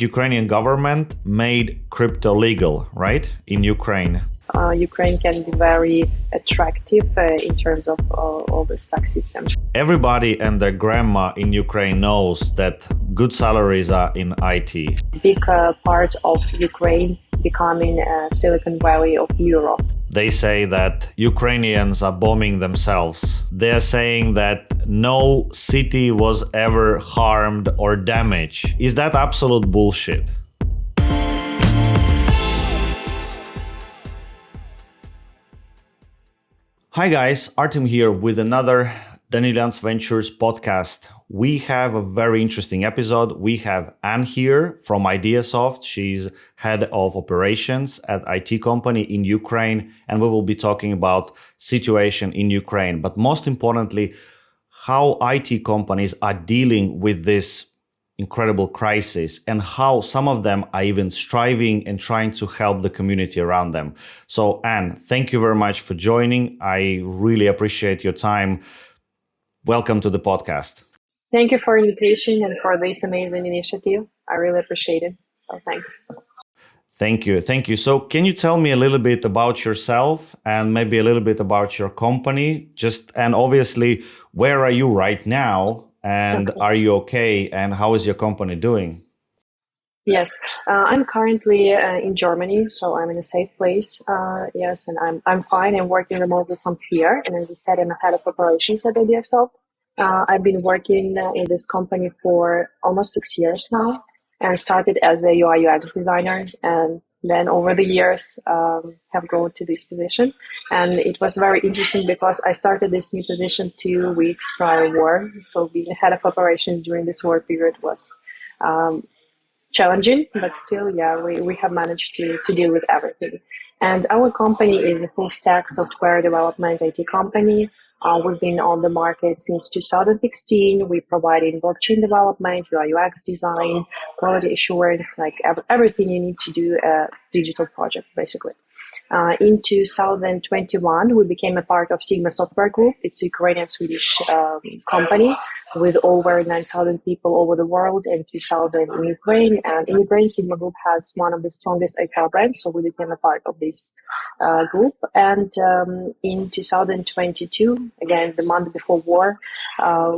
Ukrainian government made crypto legal, right, in Ukraine? Ukraine can be very attractive in terms of all the tax systems. Everybody and their grandma in Ukraine knows that good salaries are in IT. Big part of Ukraine becoming Silicon Valley of Europe. They say that Ukrainians are bombing themselves. They're saying that no city was ever harmed or damaged. Is that absolute bullshit? Hi guys, Artem here with another Danielians Ventures podcast. We have a very interesting episode. We have Ann here from IdeaSoft. She's head of operations at IT company in Ukraine, and we will be talking about situation in Ukraine. But most importantly, how IT companies are dealing with this incredible crisis and how some of them are even striving and trying to help the community around them. So Ann, thank you very much for joining. I really appreciate your time. Welcome to the podcast. Thank you for the invitation and for this amazing initiative. I really appreciate it. So thanks. Thank you. Thank you. So can you tell me a little bit about yourself and maybe a little bit about your company? And obviously, where are you right now? And are you okay? And how is your company doing? Yes, I'm currently in Germany, so I'm in a safe place. Yes, and I'm fine. I'm working remotely from here, and as I said, I'm head of operations at IdeaSoft. I've been working in this company for almost 6 years now, and started as a UI UX designer, and then over the years have grown to this position. And it was very interesting because I started this new position 2 weeks prior war, so being head of operations during this war period was challenging, but still, we have managed to deal with everything. And our company is a full stack software development IT company. We've been on the market since 2016. We provided blockchain development, UI UX design, quality assurance, like everything you need to do a digital project, basically. In 2021, we became a part of Sigma Software Group. It's a Ukrainian-Swedish company with over 9,000 people over the world and 2,000 in Ukraine. And in Ukraine, Sigma Group has one of the strongest HR brands, so we became a part of this group. And in 2022, again, the month before war,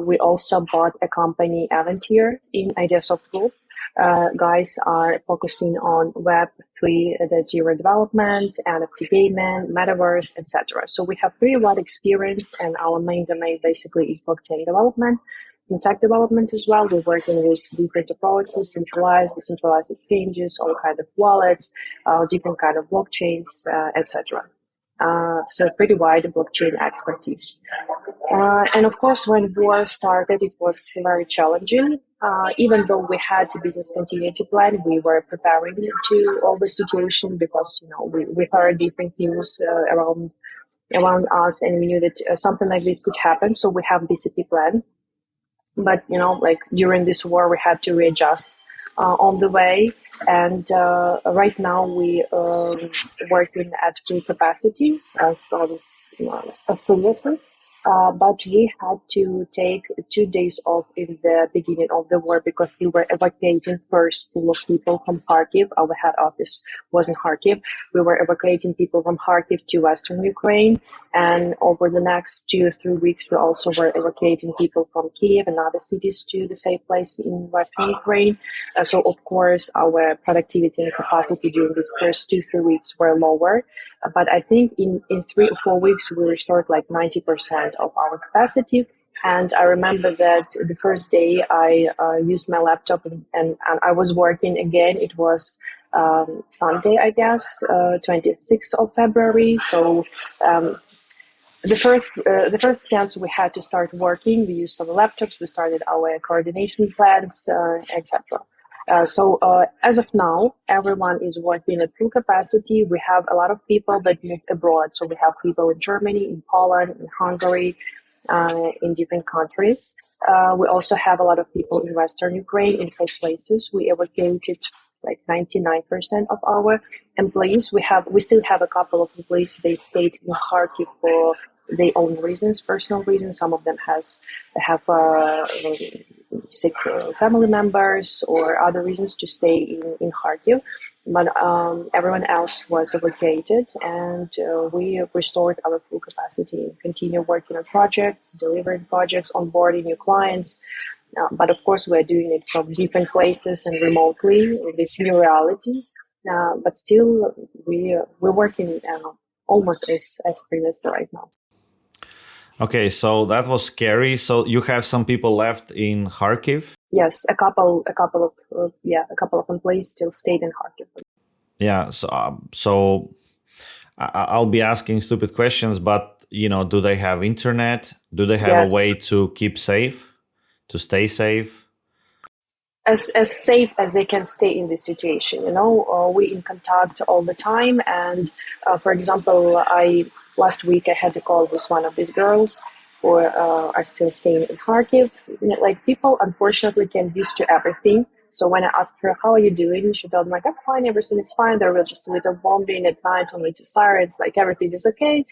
we also bought a company, Avantier, in IdeaSoft Group. Guys are focusing on Web 3.0 development, NFT gaming, metaverse, etc. So we have pretty wide experience, and our main domain basically is blockchain development, in tech development as well. We're working with different approaches, centralized, decentralized exchanges, all kinds of wallets, different kind of blockchains, etc. So pretty wide blockchain expertise. And of course, when war started, it was very challenging. Even though we had the business continuity plan, we were preparing to all the situation because, we heard different news around us, and we knew that something like this could happen. So we have BCP plan. But, during this war, we had to readjust on the way. And right now we working at full capacity as previously. But we had to take 2 days off in the beginning of the war because we were evacuating first pool of people from Kharkiv. Our head office was in Kharkiv. We were evacuating people from Kharkiv to Western Ukraine. And over the next 2 or 3 weeks, we also were evacuating people from Kiev and other cities to the safe place in Western Ukraine. So, of course, our productivity and capacity during these first 2 or 3 weeks were lower. But I think in 3 or 4 weeks, we restored like 90% of our capacity. And I remember that the first day I used my laptop and I was working again. It was Sunday, I guess, 26th of February. So the first chance we had to start working, we used our laptops, we started our coordination plans, etc. So as of now, everyone is working at full capacity. We have a lot of people that move abroad. So we have people in Germany, in Poland, in Hungary, in different countries. We also have a lot of people in Western Ukraine, in safe places. We evacuated like 99% of our employees. We still have a couple of employees. They stayed in Kharkiv for their own reasons, personal reasons. Some of them have sick family members or other reasons to stay in Kharkiv. But everyone else was evacuated, and we restored our full capacity, continue working on projects, delivering projects, onboarding new clients. But of course, we're doing it from different places and remotely with this new reality. But still, we're working almost as previously right now. Okay, so that was scary. So you have some people left in Kharkiv? Yes, a couple of employees still stayed in Kharkiv. Yeah, so I'll be asking stupid questions, but do they have internet? Do they have a Yes. way to keep safe, to stay safe? As safe as they can stay in this situation. We in contact all the time. And for example, last week I had a call with one of these girls who are still staying in Kharkiv. Like, people unfortunately get used to everything. So when I asked her, how are you doing? She told me, like, I'm fine, everything is fine. There was just a little bombing at night, only 2 sirens, like everything is okay.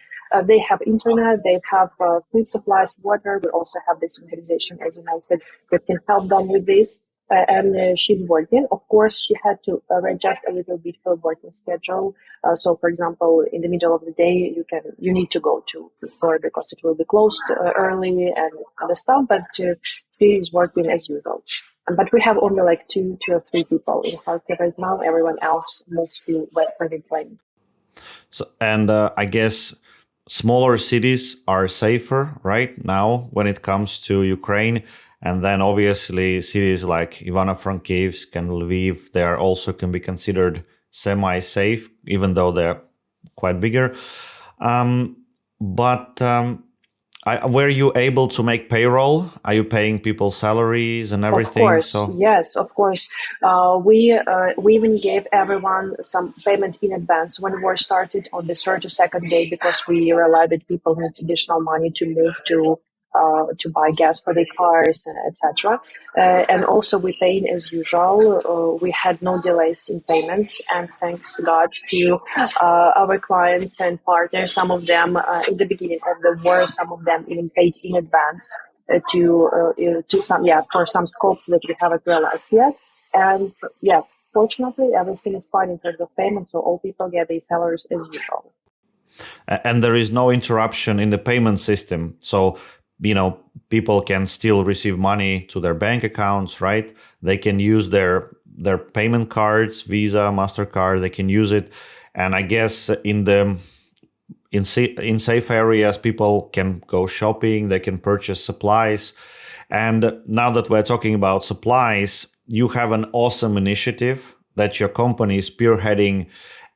They have internet, they have food supplies, water. We also have this organization, as you mentioned, that can help them with this. And she's working. Of course, she had to adjust a little bit her working schedule. So, for example, in the middle of the day, you need to go to the store because it will be closed early and other stuff. But she is working as usual. But we have only like two or three people in Kharkiv right now. Everyone else mostly Western playing. So, and I guess smaller cities are safer right now when it comes to Ukraine. And then obviously cities like Ivano-Frankivsk and Lviv, they are also can be considered semi-safe, even though they're quite bigger. But were you able to make payroll? Are you paying people salaries and everything? Of course, yes, of course. We even gave everyone some payment in advance when war started on the 32nd day, because we realized that people need additional money to move to buy gas for their cars, etc. And also we paid as usual. We had no delays in payments, and thanks God to our clients and partners. Some of them in the beginning of the war, some of them even paid in advance for some scope that we haven't realized yet. And fortunately, everything is fine in terms of payment, so all people get their salaries as usual. And there is no interruption in the payment system. So, people can still receive money to their bank accounts, right? They can use their payment cards, Visa, MasterCard, they can use it. And I guess in safe areas, people can go shopping, they can purchase supplies. And now that we're talking about supplies, you have an awesome initiative that your company is spearheading.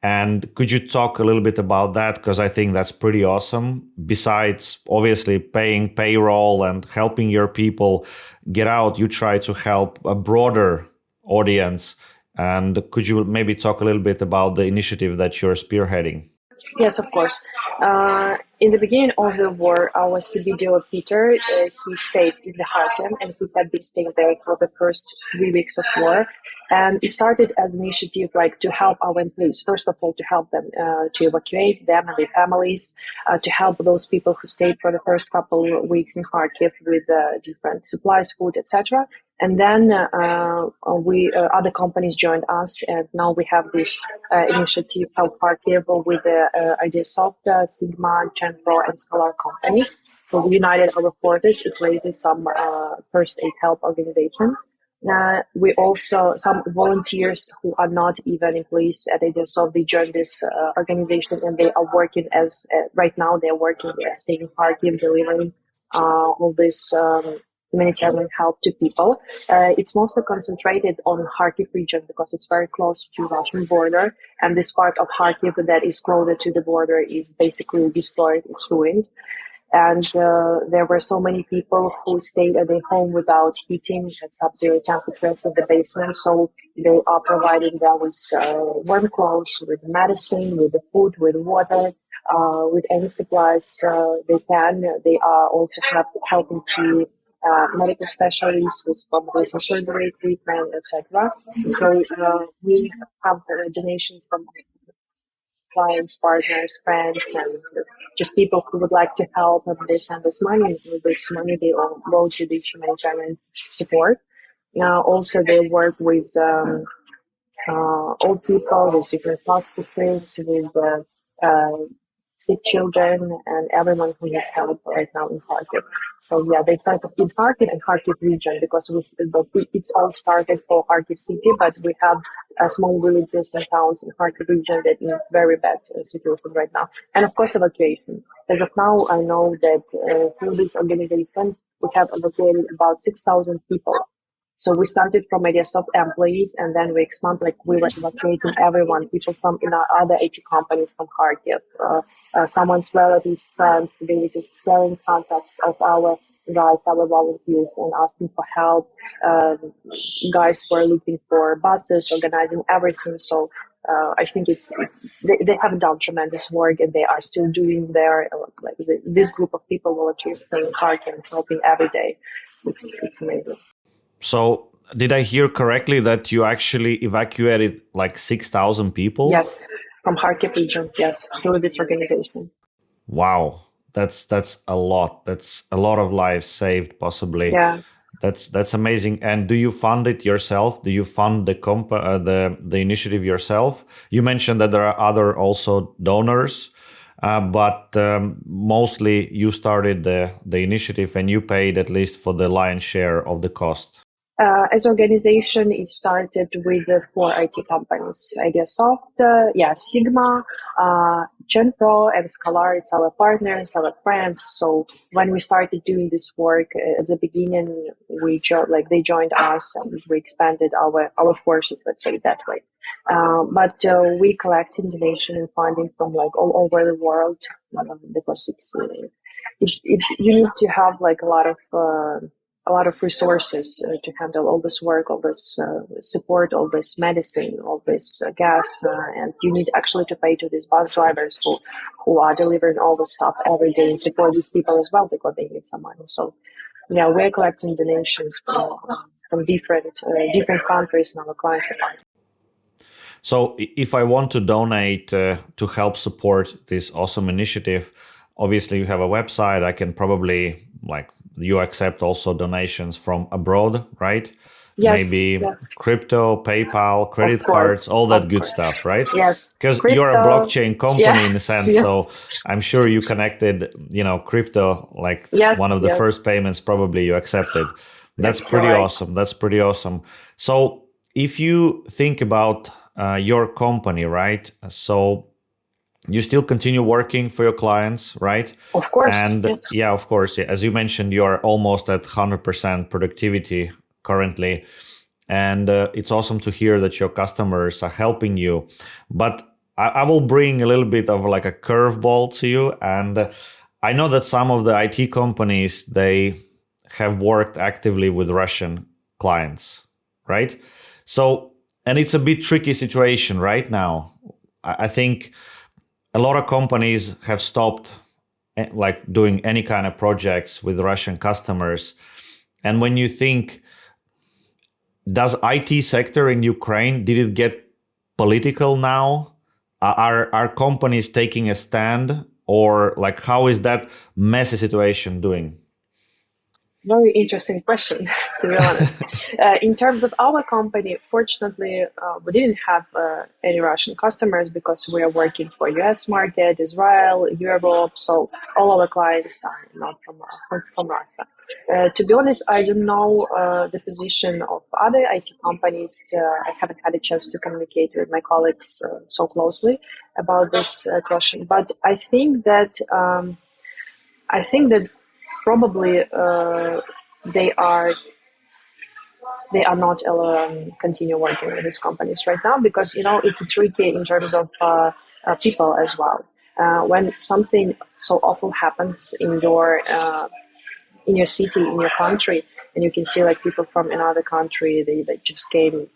And could you talk a little bit about that? Because I think that's pretty awesome. Besides, obviously, paying payroll and helping your people get out, you try to help a broader audience. And could you maybe talk a little bit about the initiative that you're spearheading? Yes, of course. In the beginning of the war, our CBDO Peter, he stayed in the Kharkiv, and he had been staying there for the first 3 weeks of war. And it started as an initiative like to help our employees. First of all, to help them to evacuate them and their families, to help those people who stayed for the first couple of weeks in Kharkiv with different supplies, food, etc. And then other companies joined us, and now we have this initiative, HelpKharkiv, with the IdeaSoft, Sigma, GenPro, and Scalarr companies. So we united our forces. It created some first aid help organization. We also, some volunteers who are not even employees at IdeaSoft, they joined this organization, and they are working as, right now they're working, they're staying in Kharkiv, delivering all this humanitarian help to people. It's mostly concentrated on Kharkiv region because it's very close to Russian border, and this part of Kharkiv that is closer to the border is basically destroyed, it's ruined. And there were so many people who stayed at their home without heating at sub-zero temperatures in the basement. So they are providing them with warm clothes, with medicine, with the food, with water, with any supplies they can. They are also helping to medical specialists with probably some surgery treatment, etc. So we have donations from clients, partners, friends, and just people who would like to help, and they send us money. With this money, they all go to this humanitarian support. Also, they work with old people, with different hospices, with sick children, and everyone who needs help right now in Kharkiv. So yeah, they try to in Kharkiv and Kharkiv region, because it's all started for Kharkiv city, but we have small villages and towns in Kharkiv region that in very bad situation right now. And of course, evacuation. As of now, I know that through this organization, we have evacuated about 6,000 people. So we started from IdeaSoft employees, and then we expand, like we were evacuating everyone, people from other IT companies from Kharkiv, someone's relatives, friends. They were just sharing contacts of our guys, our volunteers, and asking for help. Guys were looking for buses, organizing everything. So I think they have done tremendous work, and they are still doing their, this group of people volunteers in Kharkiv, helping every day. It's amazing. So did I hear correctly that you actually evacuated like 6,000 people? Yes, from Kharkiv region, yes, through this organization. Wow, that's a lot. That's a lot of lives saved, possibly. Yeah. That's amazing. And do you fund it yourself? Do you fund the initiative yourself? You mentioned that there are other also donors, but mostly you started the initiative and you paid at least for the lion's share of the cost. As organization, it started with the 4 IT companies: IdeaSoft, Sigma, GenPro and Scalarr. It's our partners, our friends. So when we started doing this work at the beginning, they joined us, and we expanded our forces. Let's say it that way. But we collected donation and funding from like all over the world, because you need to have like a lot of resources to handle all this work, all this support, all this medicine, all this gas, and you need actually to pay to these bus drivers who are delivering all the stuff every day, and support these people as well, because they need some money. So yeah, we're collecting donations from different countries, and our clients are fine. So if I want to donate to help support this awesome initiative, obviously you have a website. I can probably you accept also donations from abroad, right? Yes, maybe crypto, PayPal, credit cards, all that good stuff, right? Yes, because crypto, you're a blockchain company in a sense, yeah. so I'm sure you connected, crypto, one of the first payments probably you accepted. That's pretty right. awesome. That's pretty awesome. So if you think about your company, right? So you still continue working for your clients, right? Of course. And yes. of course, as you mentioned, you are almost at 100% productivity currently. And it's awesome to hear that your customers are helping you. But I will bring a little bit of like a curveball to you. And I know that some of the IT companies, they have worked actively with Russian clients, right? So, and it's a bit tricky situation right now. I think a lot of companies have stopped doing any kind of projects with Russian customers. And when you think, does IT sector in Ukraine, did it get political now? Are companies taking a stand, or how is that messy situation doing? Very interesting question, to be honest. In terms of our company, fortunately, we didn't have any Russian customers, because we are working for US market, Israel, Europe, so all our clients are not from Russia. To be honest, I don't know the position of other IT companies. I haven't had a chance to communicate with my colleagues so closely about this question, but I think that probably they are not continue working with these companies right now, because it's tricky in terms of people as well. When something so awful happens in your city, in your country, and you can see like people from another country, they just came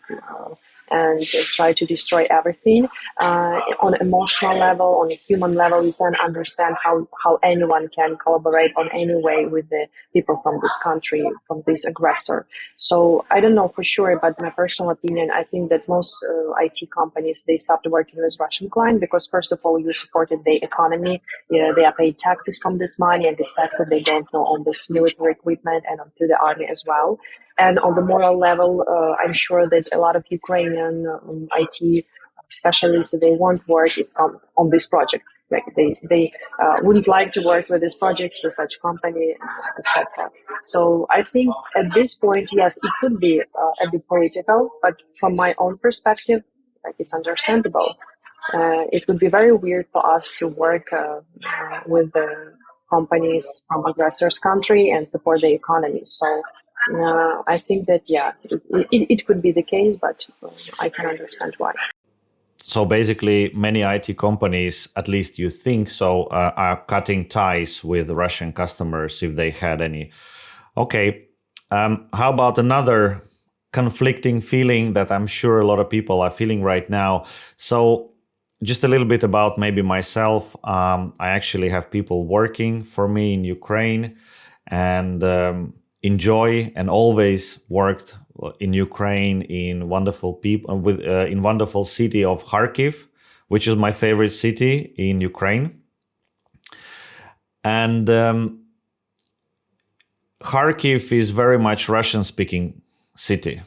and try to destroy everything. On an emotional level, on a human level, you can understand how anyone can collaborate on any way with the people from this country, from this aggressor. So I don't know for sure, but my personal opinion, I think that most IT companies, they stopped working with Russian clients because first of all, you supported the economy. Yeah, they are paid taxes from this money, and this taxes they don't know on this military equipment and onto the army as well. And on the moral level, I'm sure that a lot of Ukrainian IT specialists, they won't work on this project. Like they wouldn't like to work with these projects with such company, etc. So I think at this point, yes, it could be a bit political, but from my own perspective, like it's understandable. It would be very weird for us to work with the companies from aggressors' country and support the economy. So I think that, yeah, it could be the case, but I can understand why. So basically, many IT companies, at least you think so, are cutting ties with Russian customers if they had any. Okay. How about another conflicting feeling that I'm sure a lot of people are feeling right now? So just a little bit about maybe myself. I actually have people working for me in Ukraine and enjoy and always worked in Ukraine in wonderful people in wonderful city of Kharkiv, which is my favorite city in Ukraine. And Kharkiv is very much Russian-speaking city,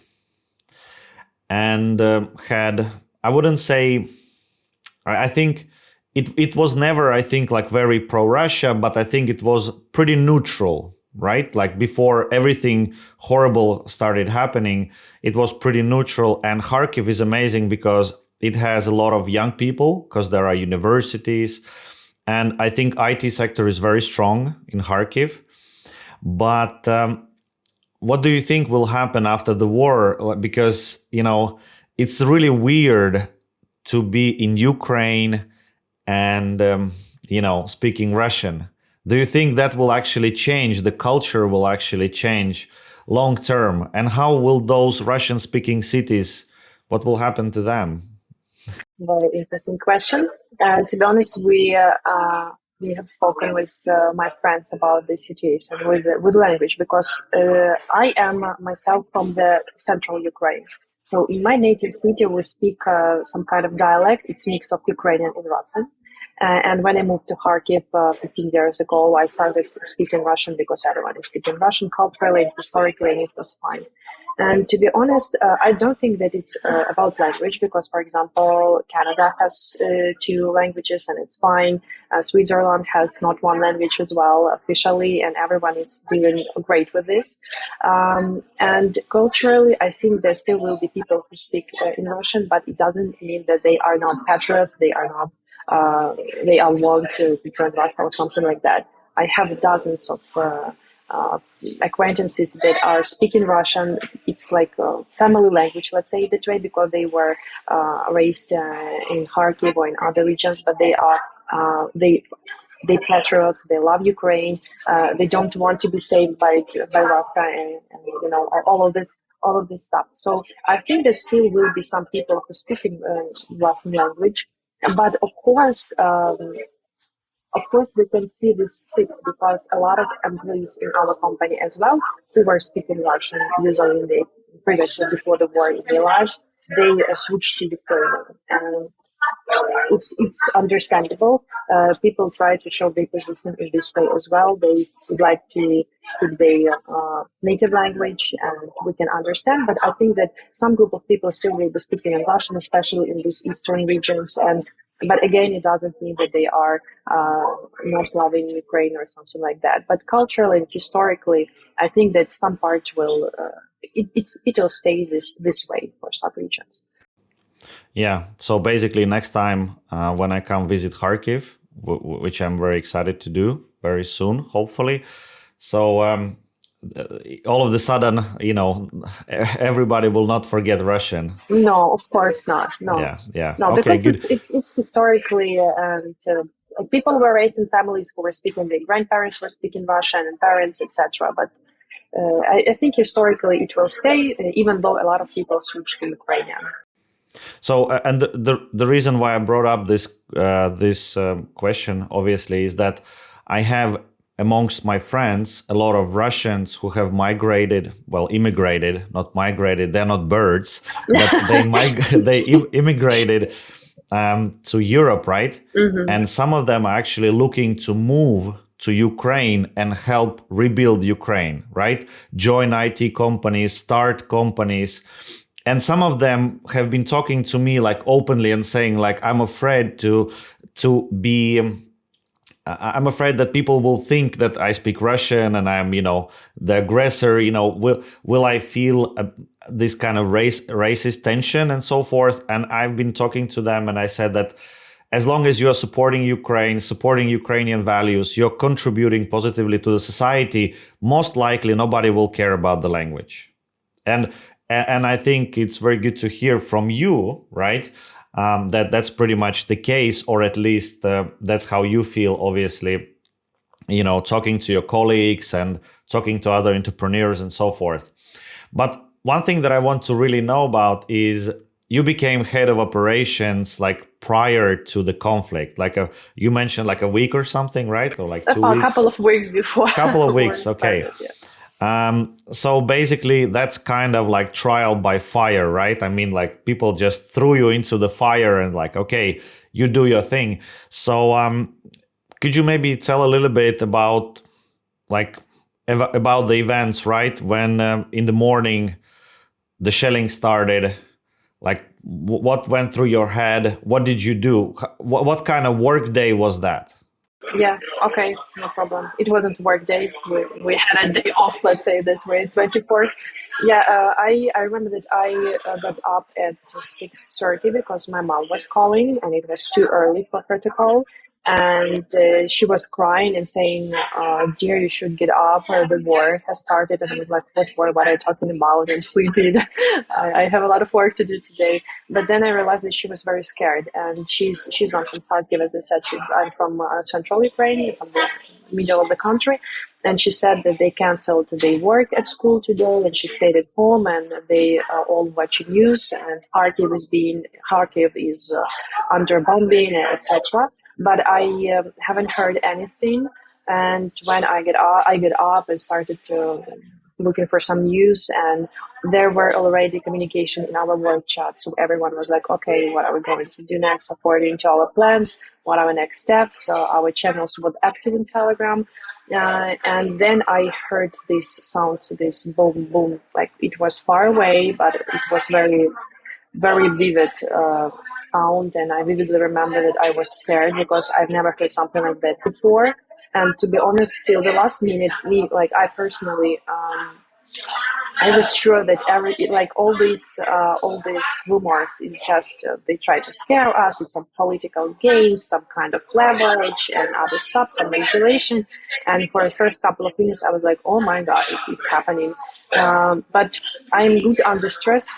and had, I wouldn't say, I think it was never, I think, like very pro-Russia, but I think it was pretty neutral, right? Like before everything horrible started happening, it was pretty neutral. And Kharkiv is amazing because it has a lot of young people, because there are universities, and I think IT sector is very strong in Kharkiv. But what do you think will happen after the war? Because, it's really weird to be in Ukraine and, speaking Russian. Do you think that will actually change? The culture will actually change long term? And how will those Russian speaking cities, what will happen to them? Very interesting question. To be honest, we have spoken with my friends about this situation with language because I am myself from the central Ukraine. So in my native city, we speak some kind of dialect. It's a mix of Ukrainian and Russian. And when I moved to Kharkiv 15 years ago, I started speaking Russian because everyone is speaking Russian culturally and historically, and it was fine. And to be honest, I don't think that it's about language because, for example, Canada has two languages and it's fine. Switzerland has not one language as well officially, and everyone is doing great with this. And culturally, I think there still will be people who speak in Russian, but it doesn't mean that they are not patriots, they are not they are want to join Russia or something like that. I have dozens of acquaintances that are speaking Russian. It's like a family language, let's say it that way, because they were raised in Kharkiv or in other regions, but they patriots, they love Ukraine, they don't want to be saved by Russia and all of this stuff. So I think there still will be some people who speak in Russian language, but of course, we can see this shift because a lot of employees in our company as well who were speaking Russian usually in the previously before the war in their lives, they switched to Ukrainian. And it's understandable. People try to show their position in this way as well. They would like to speak their native language, and we can understand. But I think that some group of people still will be speaking in Russian, especially in these eastern regions. But again, it doesn't mean that they are not loving Ukraine or something like that. But culturally and historically, I think that some part will it'll stay this way for some regions. Yeah. So basically, next time when I come visit Kharkiv, which I'm very excited to do very soon, hopefully. So all of a sudden, everybody will not forget Russian. No, of course not. No, yeah. No, Okay, because good. it's historically and people were raised in families who were speaking. Their grandparents were speaking Russian and parents, etc. But I think historically it will stay, even though a lot of people switch to Ukrainian. So, and the reason why I brought up this question, obviously, is that I have amongst my friends a lot of Russians who have migrated, well, immigrated, not migrated. They're not birds, but they immigrated to Europe, right? Hmm. And some of them are actually looking to move to Ukraine and help rebuild Ukraine, right? Join IT companies, start companies. And some of them have been talking to me like openly and saying like, I'm afraid to be I'm afraid that people will think that I speak Russian and I'm, the aggressor. Will I feel this kind of racist tension and so forth? And I've been talking to them, and I said that as long as you are supporting Ukraine, supporting Ukrainian values, you're contributing positively to the society. Most likely, nobody will care about the language. And and I think it's very good to hear from you, right? That that's pretty much the case, or at least that's how you feel. Obviously, talking to your colleagues and talking to other entrepreneurs and so forth. But one thing that I want to really know about is you became head of operations like prior to the conflict, you mentioned like a week or something, right? Or like two A couple weeks, of weeks before couple of war weeks. Okay. started. Yeah. So basically, that's kind of like trial by fire, right? I mean, like people just threw you into the fire and like, okay, you do your thing. So, could you maybe tell a little bit about like about the events, right? When in the morning the shelling started, like what went through your head? What did you do? What kind of work day was that? Yeah, okay, no problem. It wasn't work day. We had a day off, let's say that way, 24th. Yeah, I remember that I got up at 6:30 because my mom was calling and it was too early for her to call. And she was crying and saying, dear, you should get up, or the war has started. And I was like, what war? What are you talking about? I'm sleepy. I have a lot of work to do today. But then I realized that she was very scared, and she's not from Kharkiv, as I said. I'm from central Ukraine, from the middle of the country, and she said that they canceled their work at school today, and she stayed at home, and they all watching news. And Kharkiv is under bombing, etc. But I haven't heard anything. And when I get up and started to looking for some news, and there were already communication in our work chat. So everyone was like, okay, what are we going to do next according to our plans? What are our next steps? So our channels were active in Telegram. And then I heard these sounds, this boom, boom, like it was far away, but it was very, very vivid sound. And I vividly remember that I was scared because I've never heard something like that before. And to be honest, till the last minute, like I personally, I was sure that all these rumors is just they try to scare us. It's some political games, some kind of leverage and other stuff, some manipulation. And for the first couple of minutes, I was like, "Oh my god, it's happening." But I'm good under stress,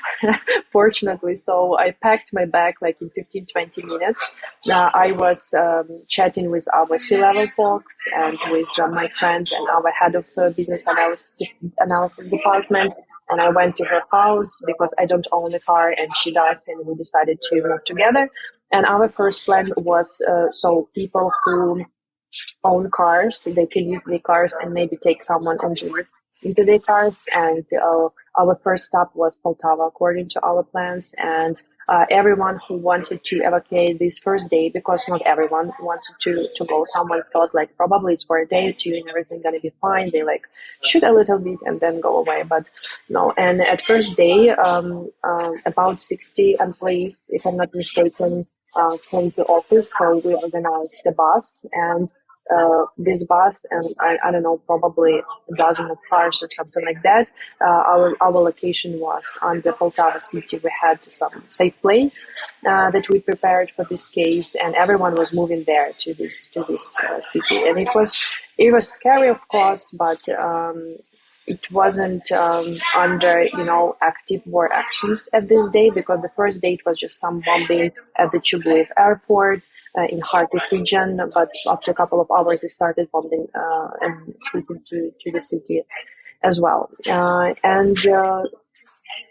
fortunately. So I packed my bag like in 15, 20 minutes. I was chatting with our C-level folks and with my friend and our head of business analysis department. And I went to her house because I don't own a car and she does, and we decided to move together. And our first plan was so people who own cars, they can use their cars and maybe take someone on board into their cars. And our first stop was Poltava, according to our plans. And everyone who wanted to evacuate this first day, because not everyone wanted to go. Someone thought like probably it's for a day or two and everything gonna be fine. They like shoot a little bit and then go away. But no. And at first day, about 60 employees, if I'm not mistaken, came to office. So we organized the bus, and this bus and I don't know, probably a dozen of cars or something like that. Our location was on the Poltava city. We had some safe place that we prepared for this case, and everyone was moving there to this city. And it was scary, of course, but it wasn't under active war actions at this day, because the first day it was just some bombing at the Chuguev airport in Kharkiv region, but after a couple of hours they started bombing and shooting to the city as well. And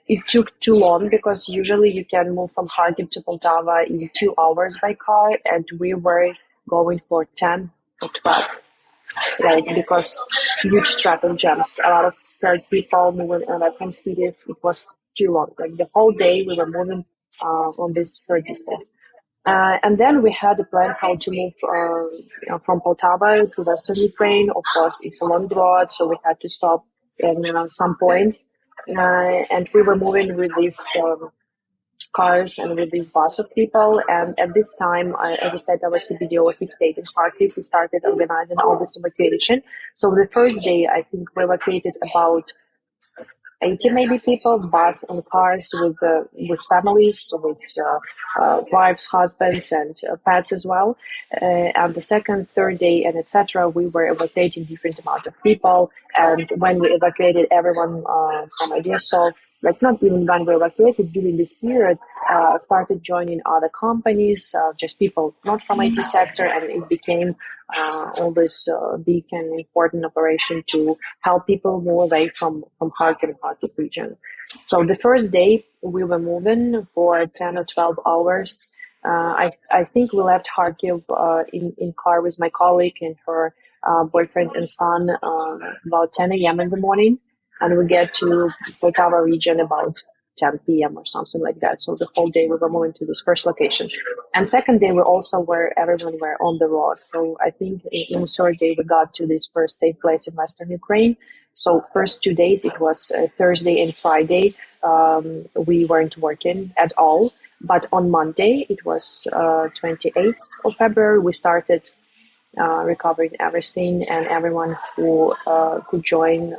it took too long because usually you can move from Kharkiv to Poltava in 2 hours by car, and we were going for 10 or 12, like because huge traffic jams, a lot of third people moving from cities. It was too long. Like the whole day we were moving on this third distance. And then we had a plan how to move from Poltava to Western Ukraine. Of course, it's a long road, so we had to stop in some points. And we were moving with these cars and with this bus of people. And at this time, as I said, our CBDO, he stayed in Kharkiv. We started organizing all this evacuation. So the first day, I think we evacuated about 80 maybe people, bus and cars with families, with wives, husbands, and pets as well. And the second, third day, and etc., we were evacuating different amount of people. And when we evacuated everyone from IdeaSoft, like not even when we evacuated during this period, started joining other companies, just people not from IT sector, and it became all this big and important operation to help people move away from Kharkiv region. So the first day we were moving for 10 or 12 hours. I think we left Kharkiv in car with my colleague and her boyfriend and son about 10 a.m. in the morning, and we get to Poltava region about 10 p.m. or something like that. So the whole day we were moving to this first location. And second day we also were, everyone were on the road. So I think in third day we got to this first safe place in Western Ukraine. So first 2 days, it was Thursday and Friday. We weren't working at all. But on Monday, it was 28th of February, we started recovering everything, and everyone who could join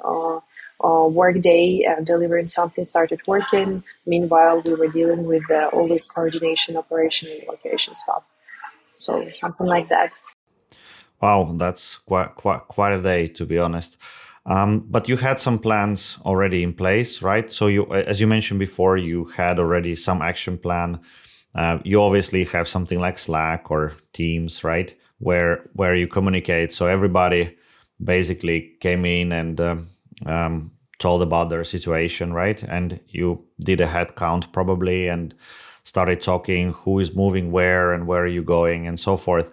work day and delivering something started working. Meanwhile, we were dealing with all this coordination, operation, and location stuff. So something like that. Wow, that's quite a day, to be honest. But you had some plans already in place, right? So you, as you mentioned before, you had already some action plan. You obviously have something like Slack or Teams, right? Where you communicate. So everybody basically came in and told about their situation, right? And you did a head count probably and started talking who is moving where and where are you going and so forth.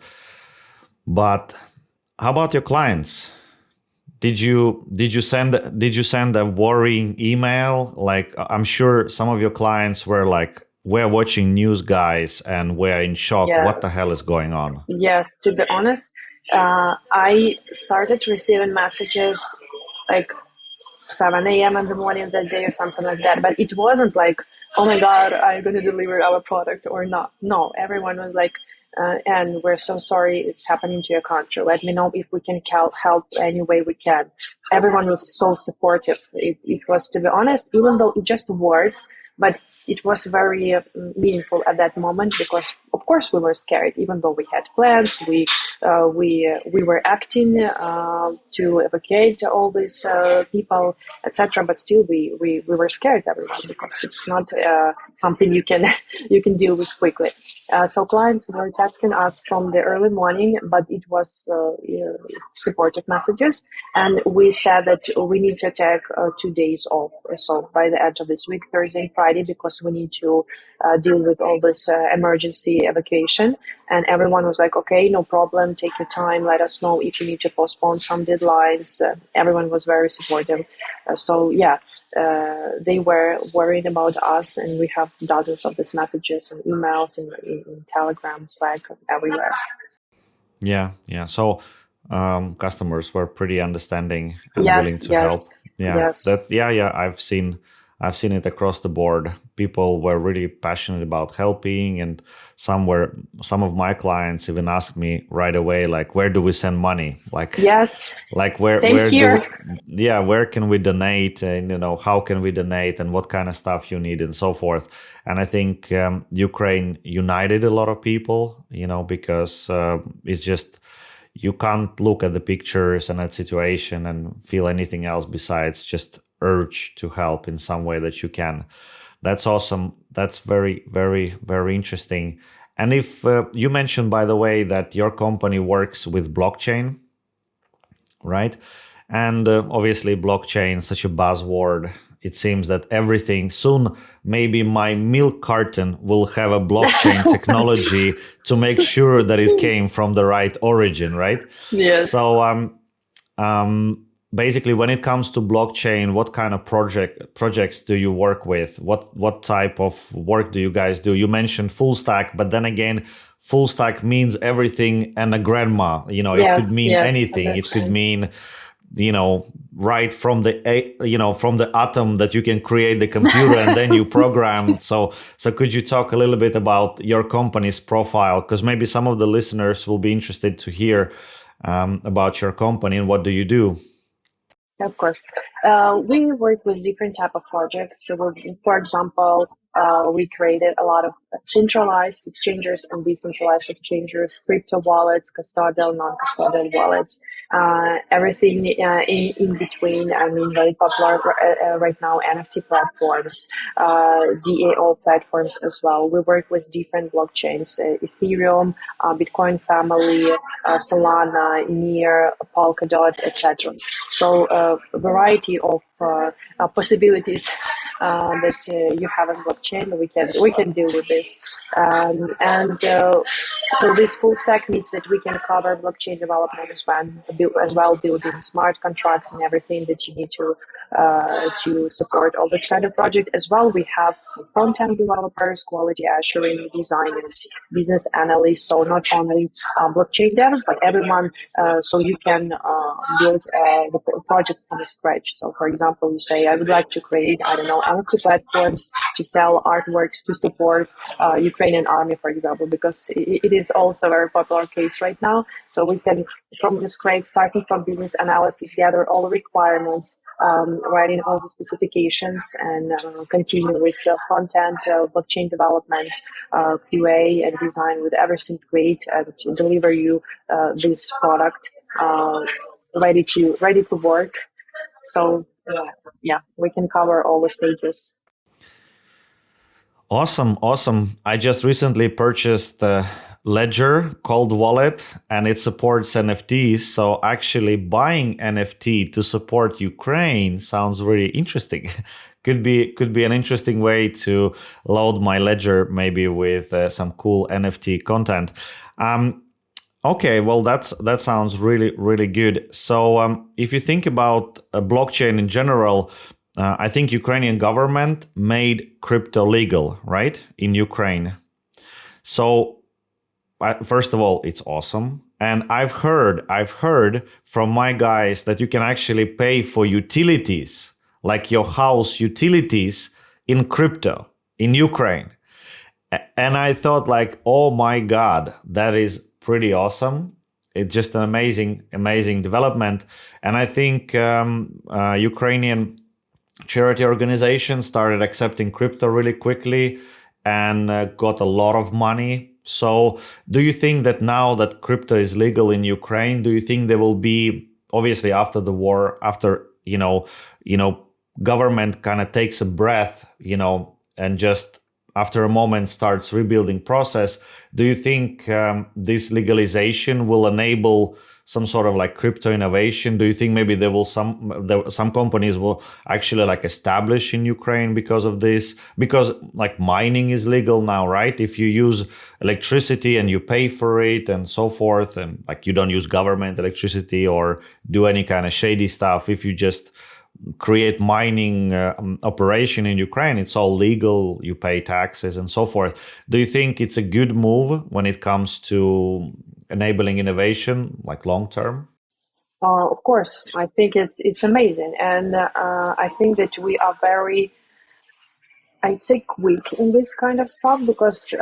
But how about your clients? Did you send a worrying email? Like, I'm sure some of your clients were like, we're watching news, guys, and we're in shock. Yes. What the hell is going on? Yes, to be honest, I started receiving messages like 7 a.m. in the morning that day or something like that. But it wasn't like, oh my God, are you going to deliver our product or not? No, everyone was like, and we're so sorry it's happening to your country. Let me know if we can help any way we can. Everyone was so supportive. It was, to be honest, even though it just words, but it was very meaningful at that moment because, of course, we were scared. Even though we had plans, we were acting to evacuate all these people, etc. But still, we were scared, everyone, because it's not something you can deal with quickly. So clients were texting us from the early morning, but it was supportive messages, and we said that we need to take 2 days off. So by the end of this week, Thursday and Friday, because we need to deal with all this emergency evacuation. And everyone was like, okay, no problem, take your time, let us know if you need to postpone some deadlines. Everyone was very supportive. They were worried about us, and we have dozens of these messages and emails in Telegram, Slack, everywhere. Yeah. So customers were pretty understanding and willing to help. I've seen it across the board. People were really passionate about helping, and some of my clients even asked me right away, like, where do we send money? Like, yes, like where where can we donate, and how can we donate, and what kind of stuff you need, and so forth. And I think Ukraine united a lot of people, because it's just, you can't look at the pictures and that situation and feel anything else besides just urge to help in some way that you can. That's awesome. That's very, very, very interesting. And if you mentioned, by the way, that your company works with blockchain, right? And obviously blockchain, such a buzzword, It seems that everything soon, maybe my milk carton will have a blockchain technology to make sure that it came from the right origin, right? Yes. So basically, when it comes to blockchain, what kind of projects do you work with? What type of work do you guys do? You mentioned full stack, but then again, full stack means everything and a grandma. It could Yes, mean yes, anything. It could understand. mean, right from the atom that you can create the computer and then you program. So could you talk a little bit about your company's profile? Because maybe some of the listeners will be interested to hear about your company and what do you do. Of course. We work with different type of projects. So, for example, we created a lot of centralized exchangers and decentralized exchangers, crypto wallets, custodial, non-custodial wallets, everything in between. I mean, very popular right now, NFT platforms, DAO platforms as well. We work with different blockchains, Ethereum, Bitcoin family, Solana, Near, Polkadot, etc. So a variety of possibilities that you have in blockchain, we can deal with this, and so this full stack means that we can cover blockchain development as well, building smart contracts and everything that you need to support all this kind of project. As well, we have some front-end developers, quality assuring designers, business analysts. So not only blockchain devs, but everyone. So you can build the project from scratch. So, for example, you say, I would like to create, I don't know, NFT platforms to sell artworks to support Ukrainian army, for example, because it is also a very popular case right now. So we can, from the scratch, starting from business analysis, gather all the requirements, writing all the specifications, and continue with front-end blockchain development, QA and design with everything great to deliver you this product ready to work. So yeah, we can cover all the stages. Awesome. I just recently purchased a Ledger cold wallet and it supports NFTs. So actually buying NFT to support Ukraine sounds really interesting. could be an interesting way to load my Ledger maybe with some cool NFT content. Okay, well that sounds really really good. So if you think about a blockchain in general, I think Ukrainian government made crypto legal, right, in Ukraine. So first of all, it's awesome, and I've heard from my guys that you can actually pay for utilities, like your house utilities, in crypto in Ukraine. And I thought, like, oh my God, that is pretty awesome. It's just an amazing development. And I think Ukrainian charity organizations started accepting crypto really quickly and got a lot of money. So do you think that now that crypto is legal in Ukraine, do you think there will be, obviously after the war, after, government kind of takes a breath, and just after a moment starts rebuilding process, do you think this legalization will enable some sort of like crypto innovation? Do you think maybe some companies will actually like establish in Ukraine because of this? Because like mining is legal now, right? If you use electricity and you pay for it and so forth, and like you don't use government electricity or do any kind of shady stuff, if you just create mining operation in Ukraine, it's all legal, you pay taxes and so forth. Do you think it's a good move when it comes to enabling innovation, like long term? Of course, I think it's amazing, and I think that we are very, I'd say, quick in this kind of stuff, because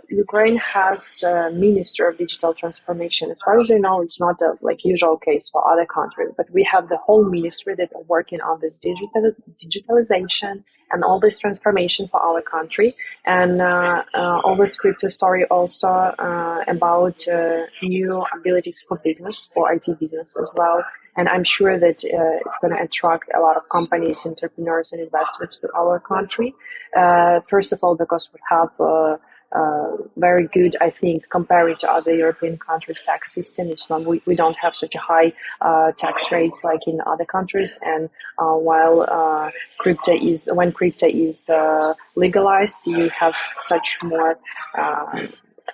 Ukraine has a Ministry of Digital Transformation. As far as I know, it's not a like usual case for other countries, but we have the whole ministry that are working on this digitalization and all this transformation for our country, and all this crypto story also about new abilities for business, for IT business as well. And I'm sure that it's going to attract a lot of companies, entrepreneurs, and investors to our country. First of all, because we have very good, I think, compared to other European countries' tax system. It's not we don't have such a high tax rates like in other countries. And while when crypto is legalized, you have such more.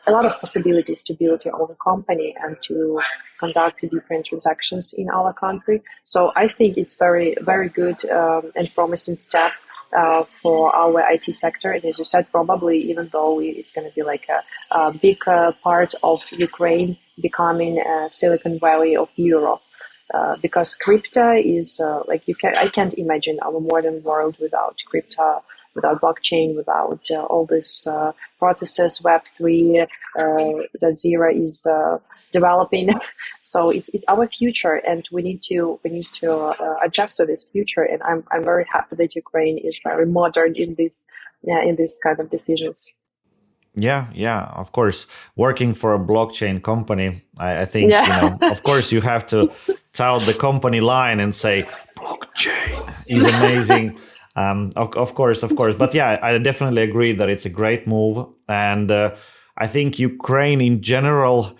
A lot of possibilities to build your own company and to conduct different transactions in our country. So I think it's very, very good and promising step for our IT sector. And as you said, probably even though it's going to be like a big part of Ukraine becoming a Silicon Valley of Europe. Because crypto is I can't imagine our modern world without crypto, without blockchain, without all these processes. Web3 that Zero is developing. So it's our future, and we need to adjust to this future. And I'm very happy that Ukraine is very modern in this kind of decisions. Yeah, of course. Working for a blockchain company, I think, of course, you have to tout the company line and say, blockchain is amazing. Of course. But yeah, I definitely agree that it's a great move. And I think Ukraine in general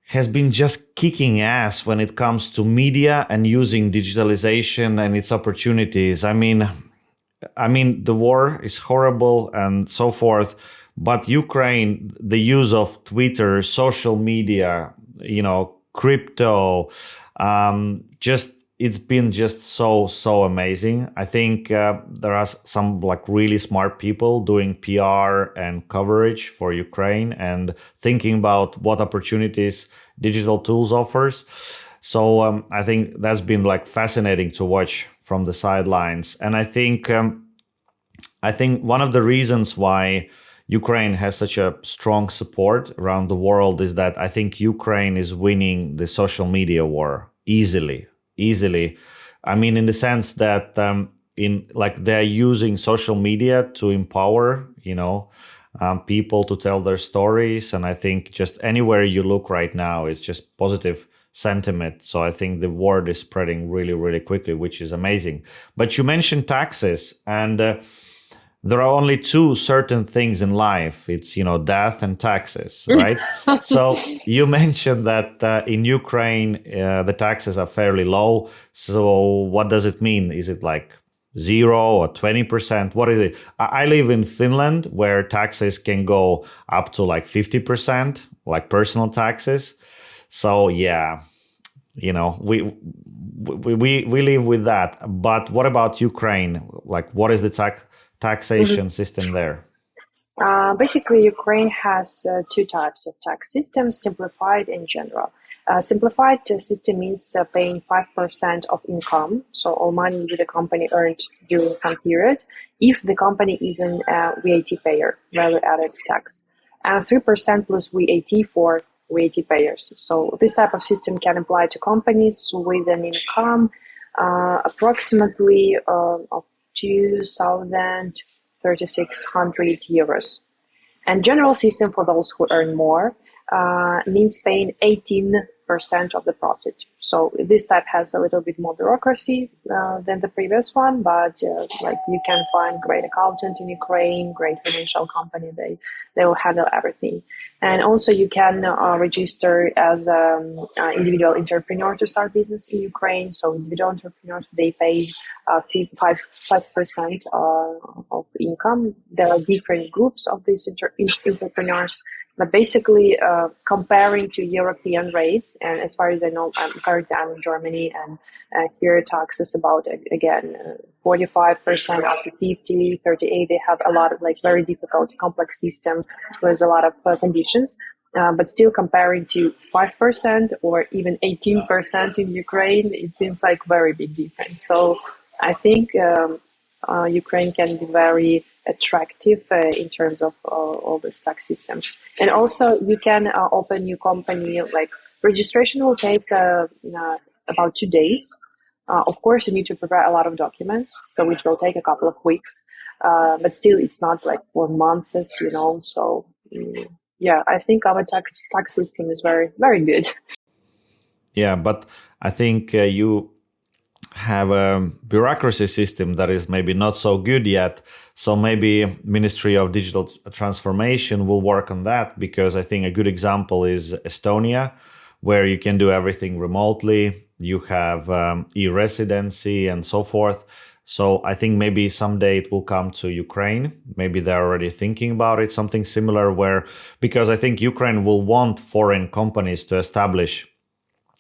has been just kicking ass when it comes to media and using digitalization and its opportunities. I mean, the war is horrible and so forth. But Ukraine, the use of Twitter, social media, crypto, it's been just so amazing. I think there are some like really smart people doing PR and coverage for Ukraine and thinking about what opportunities digital tools offers. So I think that's been like fascinating to watch from the sidelines. And I think one of the reasons why Ukraine has such a strong support around the world is that I think Ukraine is winning the social media war easily. I mean, in the sense that they're using social media to empower, people to tell their stories. And I think just anywhere you look right now, it's just positive sentiment. So I think the word is spreading really, really quickly, which is amazing. But you mentioned taxes, and there are only two certain things in life. It's, death and taxes, right? So you mentioned that in Ukraine, the taxes are fairly low. So what does it mean? Is it like 0 or 20%? What is it? I live in Finland, where taxes can go up to like 50%, like personal taxes. So yeah, we live with that. But what about Ukraine? Like, what is the taxation system there? Basically, Ukraine has two types of tax systems: simplified and general. Simplified system means paying 5% of income, so all money that the company earned during some period, if the company is an VAT payer, value added tax, and 3% plus VAT for VAT payers. So this type of system can apply to companies with an income approximately of 2,3,600 euros. And general system for those who earn more means paying 18% of the profit. So this type has a little bit more bureaucracy than the previous one, but like you can find great accountant in Ukraine, great financial company. They will handle everything. And also you can register as an individual entrepreneur to start business in Ukraine. So individual entrepreneurs, they pay 5% of income. There are different groups of these entrepreneurs. But basically, comparing to European rates, and as far as I know, I'm currently in Germany, and here taxes about, again, 45%, up to 50, 38. They have a lot of like very difficult, complex systems with a lot of conditions. But still comparing to 5% or even 18% in Ukraine, it seems like very big difference. So I think Ukraine can be very attractive in terms of all these tax systems. And also you can open your company, like registration will take about 2 days. Of course, you need to prepare a lot of documents, so it will take a couple of weeks. But still, it's not like for months, So yeah, I think our tax system is very, very good. Yeah, but I think you have a bureaucracy system that is maybe not so good yet. So maybe Ministry of Digital Transformation will work on that, because I think a good example is Estonia, where you can do everything remotely. You have e-residency and so forth. So I think maybe someday it will come to Ukraine. Maybe they're already thinking about it, something similar where, because I think Ukraine will want foreign companies to establish,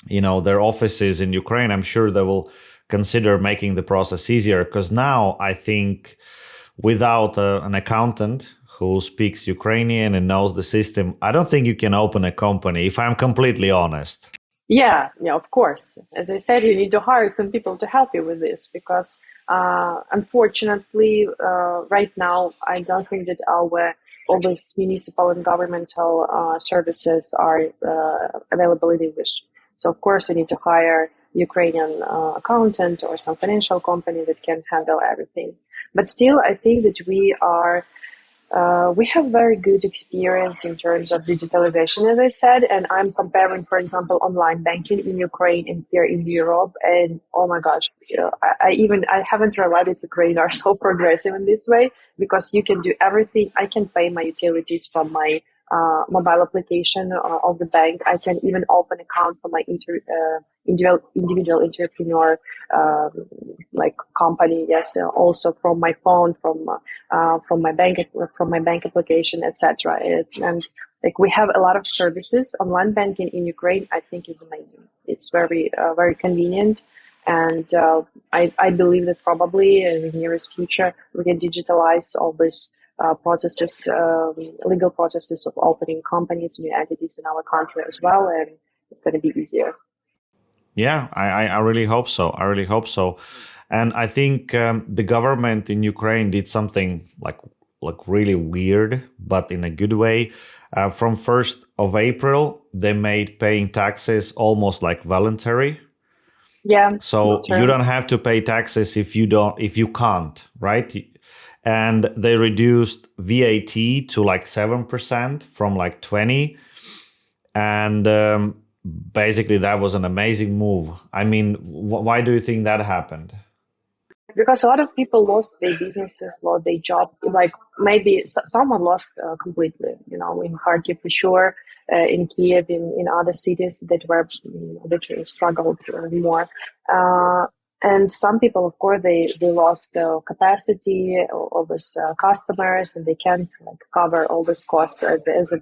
their offices in Ukraine. I'm sure they will consider making the process easier, because now I think without an accountant who speaks Ukrainian and knows the system, I don't think you can open a company, if I'm completely honest. Yeah, yeah, of course. As I said, you need to hire some people to help you with this because, unfortunately, right now, I don't think that all these municipal and governmental services are available in English. So, of course, you need to hire Ukrainian accountant or some financial company that can handle everything. But still, I think that we have very good experience in terms of digitalization, as I said, and I'm comparing, for example, online banking in Ukraine and here in Europe. And oh my gosh, I haven't realized that Ukraine are so progressive in this way because you can do everything. I can pay my utilities from my mobile application of the bank. I can even open account for my individual entrepreneur like company. Yes, also from my phone, from my bank application, etc. And like we have a lot of services. Online banking in Ukraine, I think, is amazing. It's very convenient, and I believe that probably in the nearest future we can digitalize all these processes, legal processes of opening companies, new entities in our country as well, and it's going to be easier. Yeah, I really hope so. I really hope so. And I think the government in Ukraine did something like really weird, but in a good way. From 1st of April, they made paying taxes almost like voluntary. Yeah, it's So you true. don't have to pay taxes if you can't, right? And they reduced VAT to like 7% from like 20. And basically that was an amazing move. I mean, why do you think that happened? Because a lot of people lost their businesses, lost their jobs. Like maybe someone lost completely. You know, in Kharkiv for sure, in Kiev, in other cities that struggled more. Uh, and some people, of course, they lost capacity of these customers, and they can't like cover all these costs as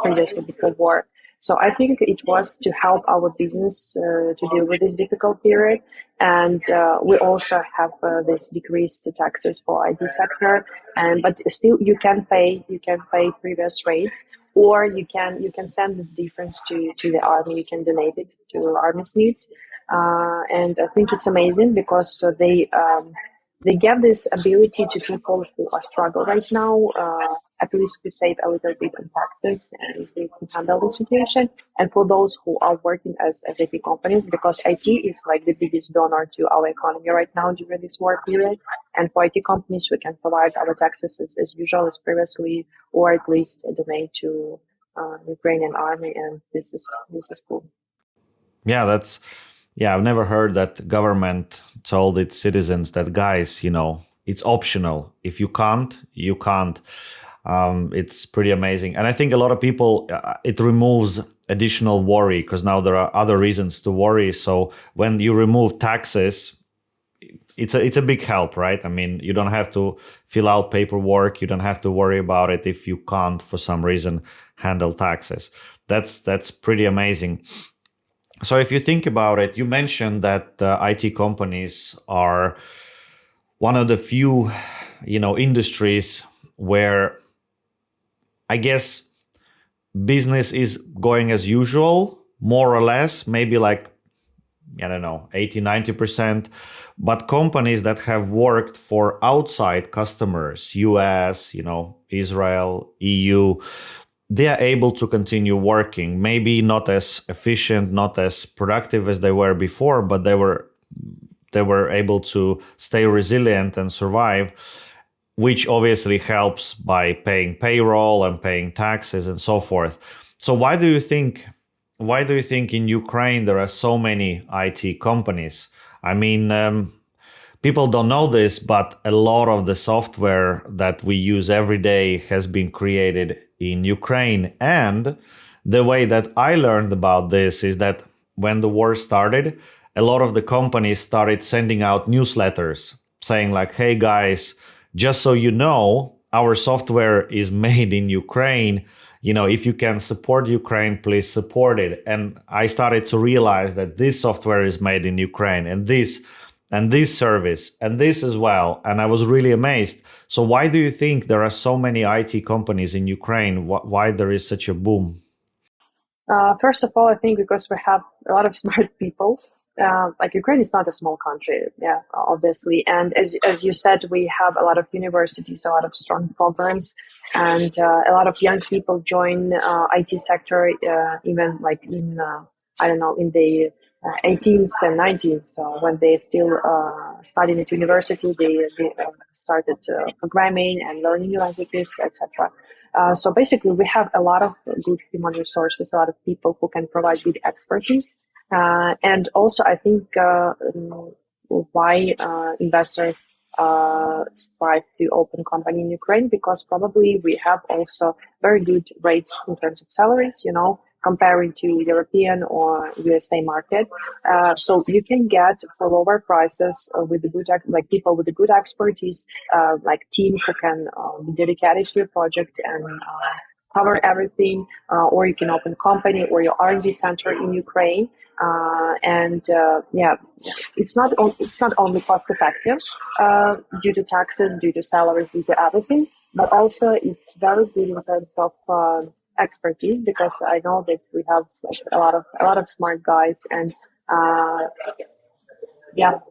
previously before war. So I think it was to help our business to deal with this difficult period, and we also have this decreased taxes for IT sector. And but still, you can pay previous rates, or you can send this difference to the army. You can donate it to army's needs, and I think it's amazing because they give this ability to people who are struggling right now, at least to save a little bit on taxes and they can handle the situation. And for those who are working as SAP companies, because IT is like the biggest donor to our economy right now during this war period. And for IT companies, we can provide our taxes as usual as previously, or at least donate to Ukrainian army. And this is cool. Yeah, I've never heard that government told its citizens that, guys, it's optional. If you can't, you can't. It's pretty amazing. And I think a lot of people, it removes additional worry because now there are other reasons to worry. So when you remove taxes, it's a big help, right? I mean, you don't have to fill out paperwork. You don't have to worry about it if you can't, for some reason, handle taxes. That's pretty amazing. So if you think about it, you mentioned that IT companies are one of the few, industries where I guess business is going as usual, more or less, maybe like, I don't know, 80, 90%. But companies that have worked for outside customers, US, Israel, EU, they are able to continue working, maybe not as efficient, not as productive as they were before, but they were able to stay resilient and survive, which obviously helps by paying payroll and paying taxes and so forth. So why do you think in Ukraine there are so many IT companies? I mean, people don't know this, but a lot of the software that we use every day has been created in Ukraine. And the way that I learned about this is that when the war started, a lot of the companies started sending out newsletters saying like, hey guys, just so you know, our software is made in Ukraine. If you can support Ukraine, please support it. And I started to realize that this software is made in Ukraine, and this service and this as well. And I was really amazed. So why do you think there are so many IT companies in Ukraine? Why there is such a boom? First of all, I think because we have a lot of smart people. Like Ukraine is not a small country, yeah, obviously. And as you said, we have a lot of universities, a lot of strong programs, and a lot of young people join IT sector, even like in I don't know, in the 18th and 19th. So when they still studying at university, they started programming and learning new languages, etc. So basically, we have a lot of good human resources, a lot of people who can provide good expertise. And also, I think why investors strive to open company in Ukraine, because probably we have also very good rates in terms of salaries, comparing to European or USA market. So you can get for lower prices with the good, like people with the good expertise, like team who can be dedicated to your project and cover everything, or you can open company or your R&D center in Ukraine. It's not only cost effective due to taxes, due to salaries, due to everything, but also it's very good in terms of expertise, because I know that we have like a lot of smart guys, and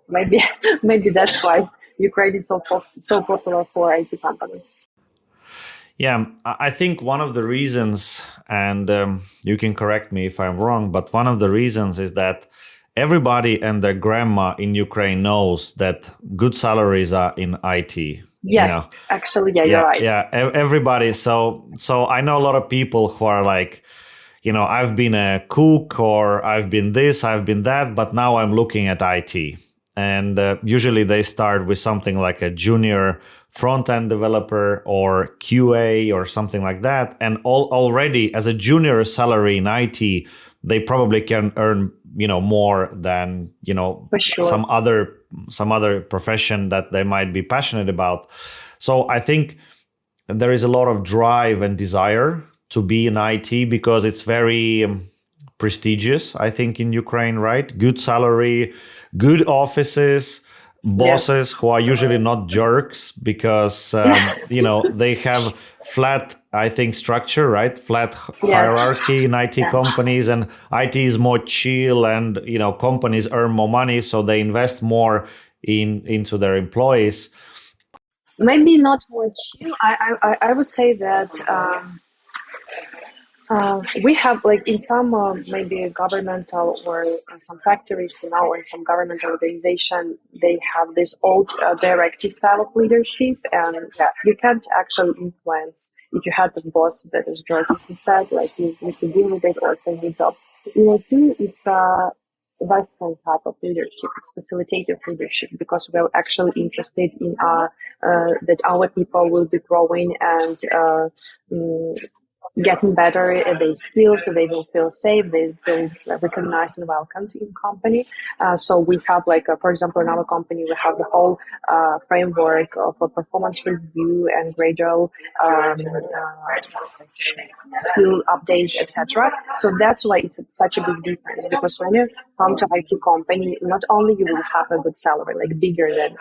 maybe maybe that's why Ukraine is so popular for IT companies. Yeah, I think one of the reasons, and you can correct me if I'm wrong, but one of the reasons is that everybody and their grandma in Ukraine knows that good salaries are in IT. Yes, actually, yeah, you're right. Yeah, everybody. So I know a lot of people who are like, I've been a cook, or I've been this, I've been that, but now I'm looking at IT. And usually they start with something like a junior front-end developer or QA or something like that. And already as a junior salary in IT, they probably can earn, more than, For sure. some other profession that they might be passionate about. So I think there is a lot of drive and desire to be in IT because it's very prestigious, I think, in Ukraine, right? Good salary, good offices, bosses who are usually not jerks because, they have flat, I think, structure, right? Flat hierarchy in IT companies, and IT is more chill, and, companies earn more money, so they invest more into their employees. Maybe not more chill. I would say that we have, like, in some maybe governmental or some factories, or some governmental organization, they have this old directive style of leadership, and you can't actually influence if you had a boss that is jerk instead, like you can deal with it or change it up. In IT, it's a Western type of leadership. It's facilitative leadership, because we're actually interested in that our people will be growing and getting better at their skills, so they will feel safe, they feel recognized and welcomed in company. So we have, like, for example, in our company, we have the whole framework of a performance review and gradual skill update, etc. So that's why it's such a big difference, because when you come to IT company, not only you will have a good salary, like bigger than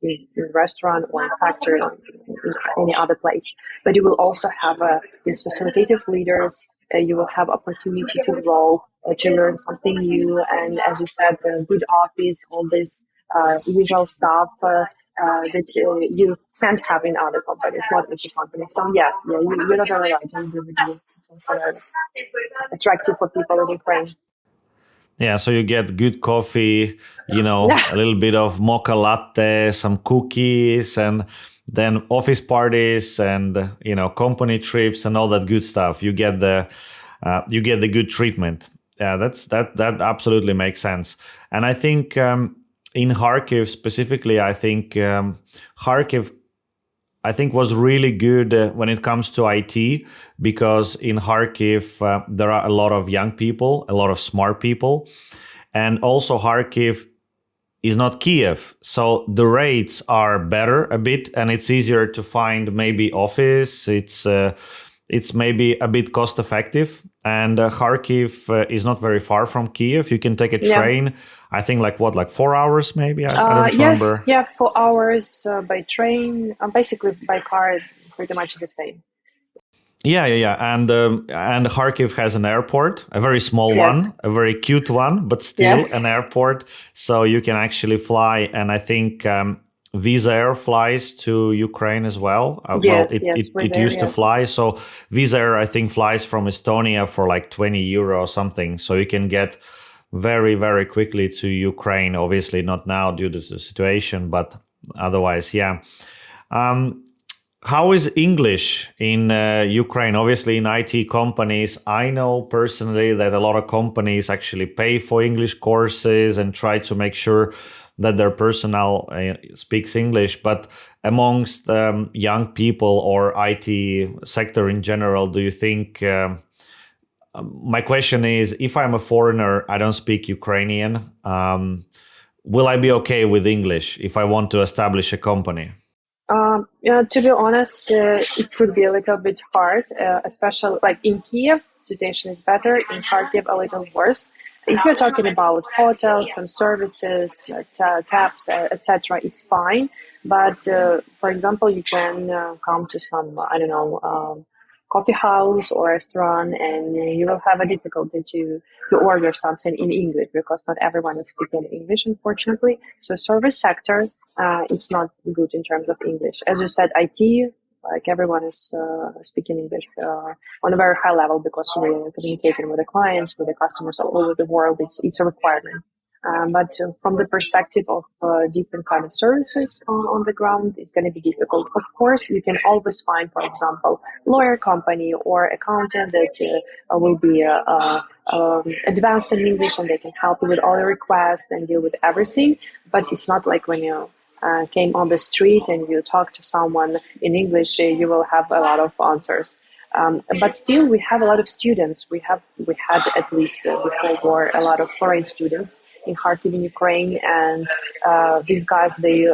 in restaurant or in factory or in any other place, but you will also have these facilitative leaders. You will have opportunity to grow, to learn something new, and as you said, the good office, all this usual stuff that you can't have in other companies, not IT companies. So you're not very right. I agree with you. It's also attractive for people in Ukraine. Yeah, so you get good coffee, a little bit of mocha latte, some cookies, and then office parties and, company trips and all that good stuff. You get the good treatment. Yeah, that absolutely makes sense. And I think in Kharkiv specifically, I think Kharkiv was really good when it comes to IT, because in Kharkiv there are a lot of young people, a lot of smart people, and also Kharkiv is not Kiev, so the rates are better a bit, and it's easier to find maybe office. It's maybe a bit cost effective, and Kharkiv is not very far from Kiev. You can take a Yeah. train. I think like 4 hours maybe. I don't Yes, remember. yeah, 4 hours by train. Basically, by car, pretty much the same. Yeah. And Kharkiv has an airport, a very small Yes, one, a very cute one, but still yes, an airport. So you can actually fly, and I think Visa Air flies to Ukraine as well. Well, yes, yes, with it used to area. fly. So Visa Air, I think, flies from Estonia for like 20 euro or something. So you can get very, very quickly to Ukraine. Obviously, not now due to the situation, but otherwise, yeah. Um, how is English in Ukraine? Obviously, in IT companies, I know personally that a lot of companies actually pay for English courses and try to make sure that their personnel speaks English. But amongst young people or IT sector in general, do you think? My question is: if I'm a foreigner, I don't speak Ukrainian. Will I be okay with English if I want to establish a company? Yeah, to be honest, it could be a little bit hard, especially like in Kiev, situation is better. In Kharkiv, a little worse. If you're talking about hotels, some services, cabs, etc., it's fine. But for example, you can come to some, I don't know, coffee house or restaurant, and you will have a difficulty to order something in English because not everyone is speaking English, unfortunately. So service sector, it's not good in terms of English. As you said, IT, like everyone is speaking English on a very high level because we're communicating with the clients, with the customers all over the world. It's a requirement. But from the perspective of different kind of services on the ground, it's going to be difficult. Of course, you can always find, for example, lawyer company or accountant that will be advanced in English and they can help you with all your requests and deal with everything. But it's not like when you came on the street and you talk to someone in English, you will have a lot of answers. But still, we have a lot of students. We had at least before war a lot of foreign students in Kharkiv in Ukraine, and these guys they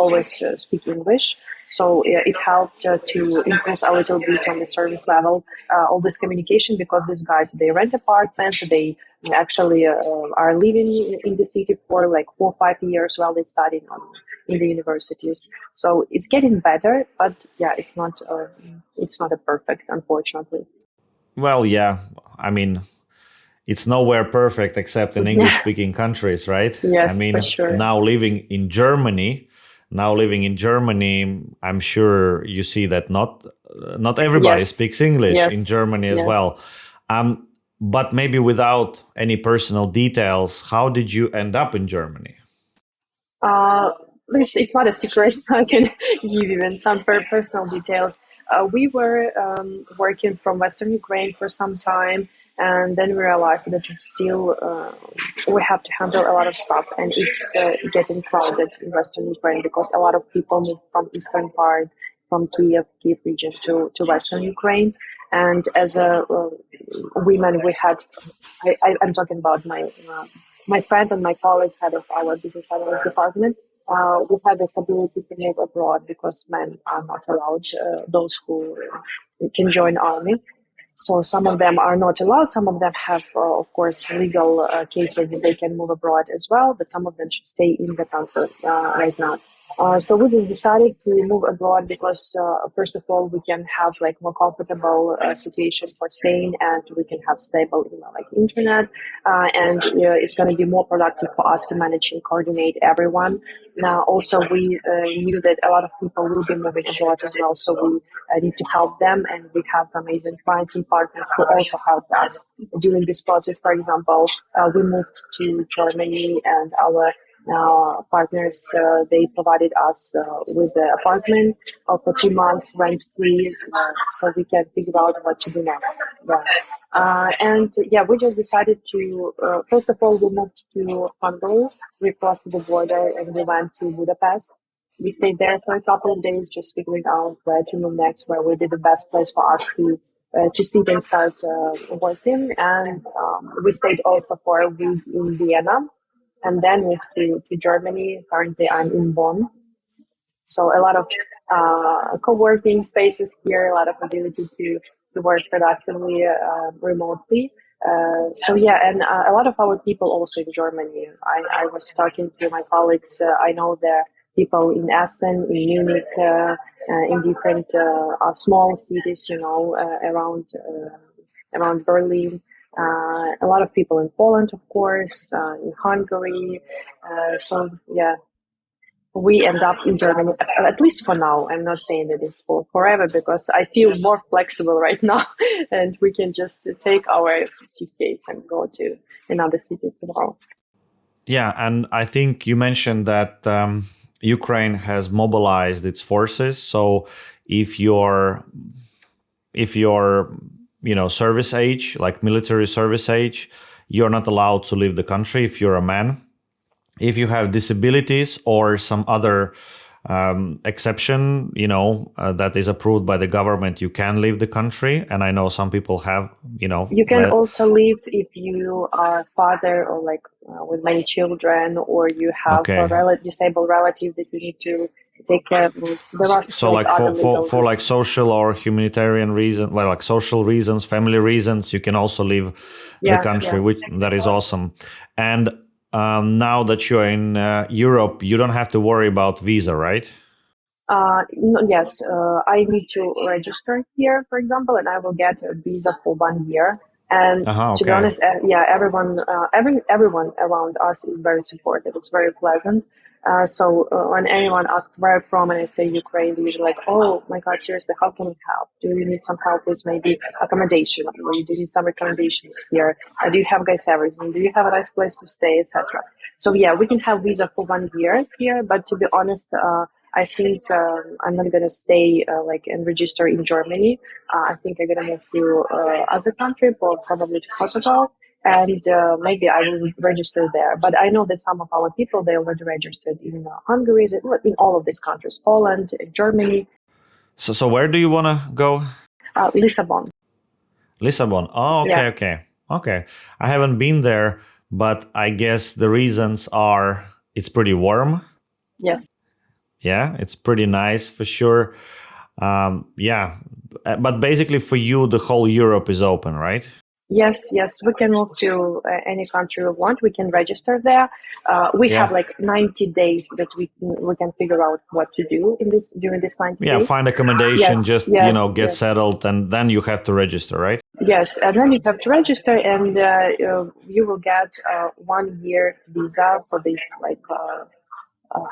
always speak English. So it helped to improve a little bit on the service level, all this communication, because these guys they rent apartments, they actually are living in the city for like 4 or 5 years while they studying in the universities. So it's getting better, but yeah, it's not a perfect, unfortunately. Well, yeah. I mean, it's nowhere perfect except in English Yeah. speaking countries, right? I Yes, for mean, sure. now living in Germany, I'm sure you see that not everybody Yes, speaks English in yes, Germany as yes. well. But maybe without any personal details, how did you end up in Germany? Uh, it's not a secret. I can give even some personal details. We were working from Western Ukraine for some time, and then we realized that we have to handle a lot of stuff, and it's getting crowded in Western Ukraine because a lot of people move from eastern part, from Kiev region to Western Ukraine. And as a women, we had. I'm talking about my friend and my colleague, head of our business analyst department. We had this ability to move abroad because men are not allowed. Those who can join army. So some of them are not allowed. Some of them have, of course, legal cases that they can move abroad as well. But some of them should stay in the country right now. So we just decided to move abroad because, first of all, we can have like more comfortable situation for staying, and we can have stable, like internet, and it's going to be more productive for us to manage and coordinate everyone. Now, also, we knew that a lot of people will be moving abroad as well, so we need to help them, and we have amazing clients and partners who also helped us during this process. For example, we moved to Germany, and our partners, they provided us with the apartment for 2 months rent free, so we can figure out what to do next. Yeah. And yeah, we just decided to, first of all, we moved to Hungary. We crossed the border and we went to Budapest. We stayed there for a couple of days, just figuring out where to move next, where would be the best place for us to sit and start working. And we stayed also for a week in Vienna, and then moved to Germany. Currently, I'm in Bonn. So a lot of co-working spaces here, a lot of ability to work productively remotely. So yeah, and a lot of our people also in Germany. I was talking to my colleagues. I know the people in Essen, in Munich, in different small cities, around Berlin. A lot of people in Poland, of course, in Hungary. So yeah, we end up in Germany, at least for now. I'm not saying that it's for forever because I feel more flexible right now and we can just take our suitcase and go to another city tomorrow. Yeah, and I think you mentioned that Ukraine has mobilized its forces. So if you're service age, like military service age, you're not allowed to leave the country if you're a man. If you have disabilities or some other exception, that is approved by the government, you can leave the country. And I know some people have, You can also leave if you are a father or like with many children, or you have a disabled relative that you need to take care of. There are so like for like social or humanitarian reasons, well, like social reasons, family reasons, you can also leave the country, which that is awesome. And now that you're in Europe, you don't have to worry about visa, right? Yes, I need to register here, for example, and I will get a visa for 1 year. And to be honest, everyone around us is very supportive. It's very pleasant. So when anyone asks where I'm from and I say Ukraine, they're usually like, "Oh my God, seriously, how can we help? Do you need some help with maybe accommodation? Or do you need some recommendations here? Do you have guys everything? Do you have a nice place to stay, etc.?" So yeah, we can have visa for 1 year here, but to be honest, I think I'm not gonna stay and register in Germany. I think I'm gonna move to other country, probably to Portugal, and maybe I will register there. But I know that some of our people, they already registered in Hungary, in all of these countries, Poland, Germany. So where do you want to go? Lisbon. Lisbon. Oh, okay, Yeah. okay. I haven't been there, but I guess the reasons are it's pretty warm. Yes. Yeah, it's pretty nice for sure. Yeah, but basically for you, the whole Europe is open, right? Yes, we can move to any country we want. We can register there. We have like 90 days that we can figure out what to do during this 90 days. Find accommodation, get settled, and then you have to register, right? Yes, and then you have to register, and you will get 1 year visa for this,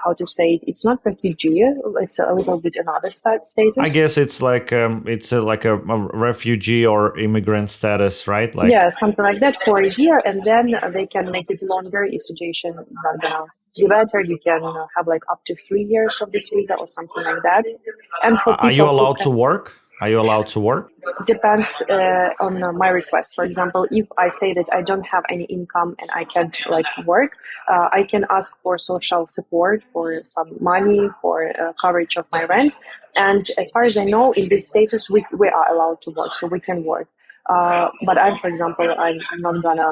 how to say it? It's not refugee. It's a little bit another status. I guess it's like a refugee or immigrant status, right? Yeah, something like that for a year, and then they can make it longer if situation is not gonna be better. You can have like up to 3 years of this visa or something like that. And for people, are you allowed to work? Are you allowed to work? Depends on my request. For example, if I say that I don't have any income and I can't work, I can ask for social support, for some money, for coverage of my rent. And as far as I know, in this status, we are allowed to work, so we can work. But for example, I'm not gonna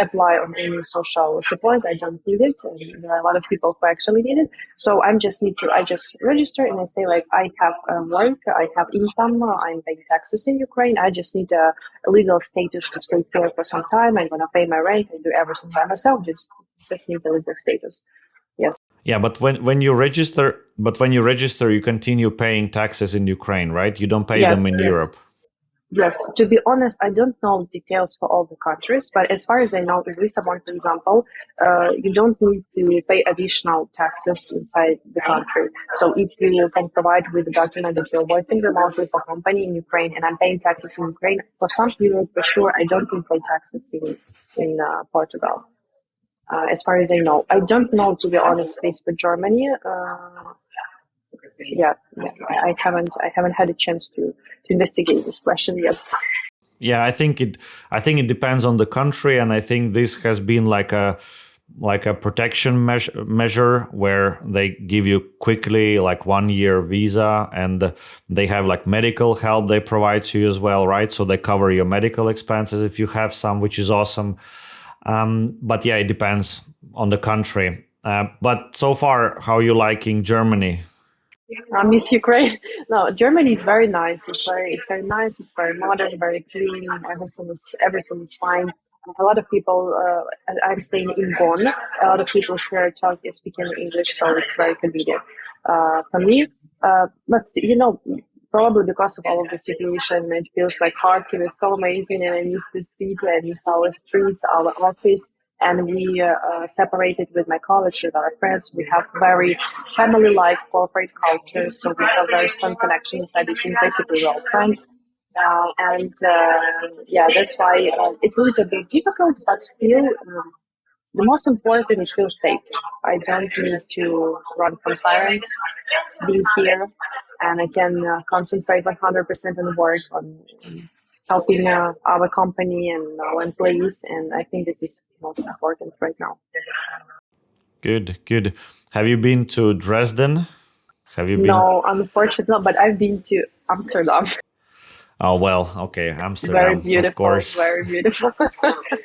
apply on any social support. I don't need it. And there are a lot of people who actually need it. So I just register and I say I have work, I have income, I'm paying taxes in Ukraine. I just need a legal status to stay here for some time. I'm gonna pay my rent and do everything by myself. Just need the legal status. Yes. Yeah, but when you register, you continue paying taxes in Ukraine, right? You don't pay them in Europe. Yes, to be honest, I don't know details for all the countries, but as far as I know, in Lisbon, for example, you don't need to pay additional taxes inside the country. So if you can provide with the document that you're working remotely for a company in Ukraine and I'm paying taxes in Ukraine, for some period, for sure, I don't need to pay taxes in Portugal. as far as I know. I don't know, to be honest, Facebook Germany. Yeah, I haven't had a chance to investigate this question yet. Yeah, I think it depends on the country, and I think this has been like a protection measure where they give you quickly like 1 year visa, and they have like medical help they provide to you as well, right? So they cover your medical expenses if you have some, which is awesome. But yeah, it depends on the country. But so far, how are you liking Germany? I miss Ukraine. No, Germany is very nice. It's very nice. It's very modern, very clean. Everything is fine. A lot of people. I'm staying in Bonn. A lot of people here speaking English, so it's very convenient for me. But probably because of all of the situation, it feels like Kharkiv is so amazing, and I miss the city. I miss our streets, our office. And we separated with my college, with our friends. We have very family-like corporate culture, so we have very strong connection inside the team. Basically, we're all friends. And yeah, that's why it's a little bit difficult, but still, the most important is feel safe. I don't need to run from sirens, being here, and I can concentrate 100% on work, on helping our company and our employees, and I think this is most important right now. Good, good. Have you been to Dresden? Have you been? No, unfortunately, not, but I've been to Amsterdam. Oh, well, okay, Very Amsterdam, of beautiful, course. very beautiful.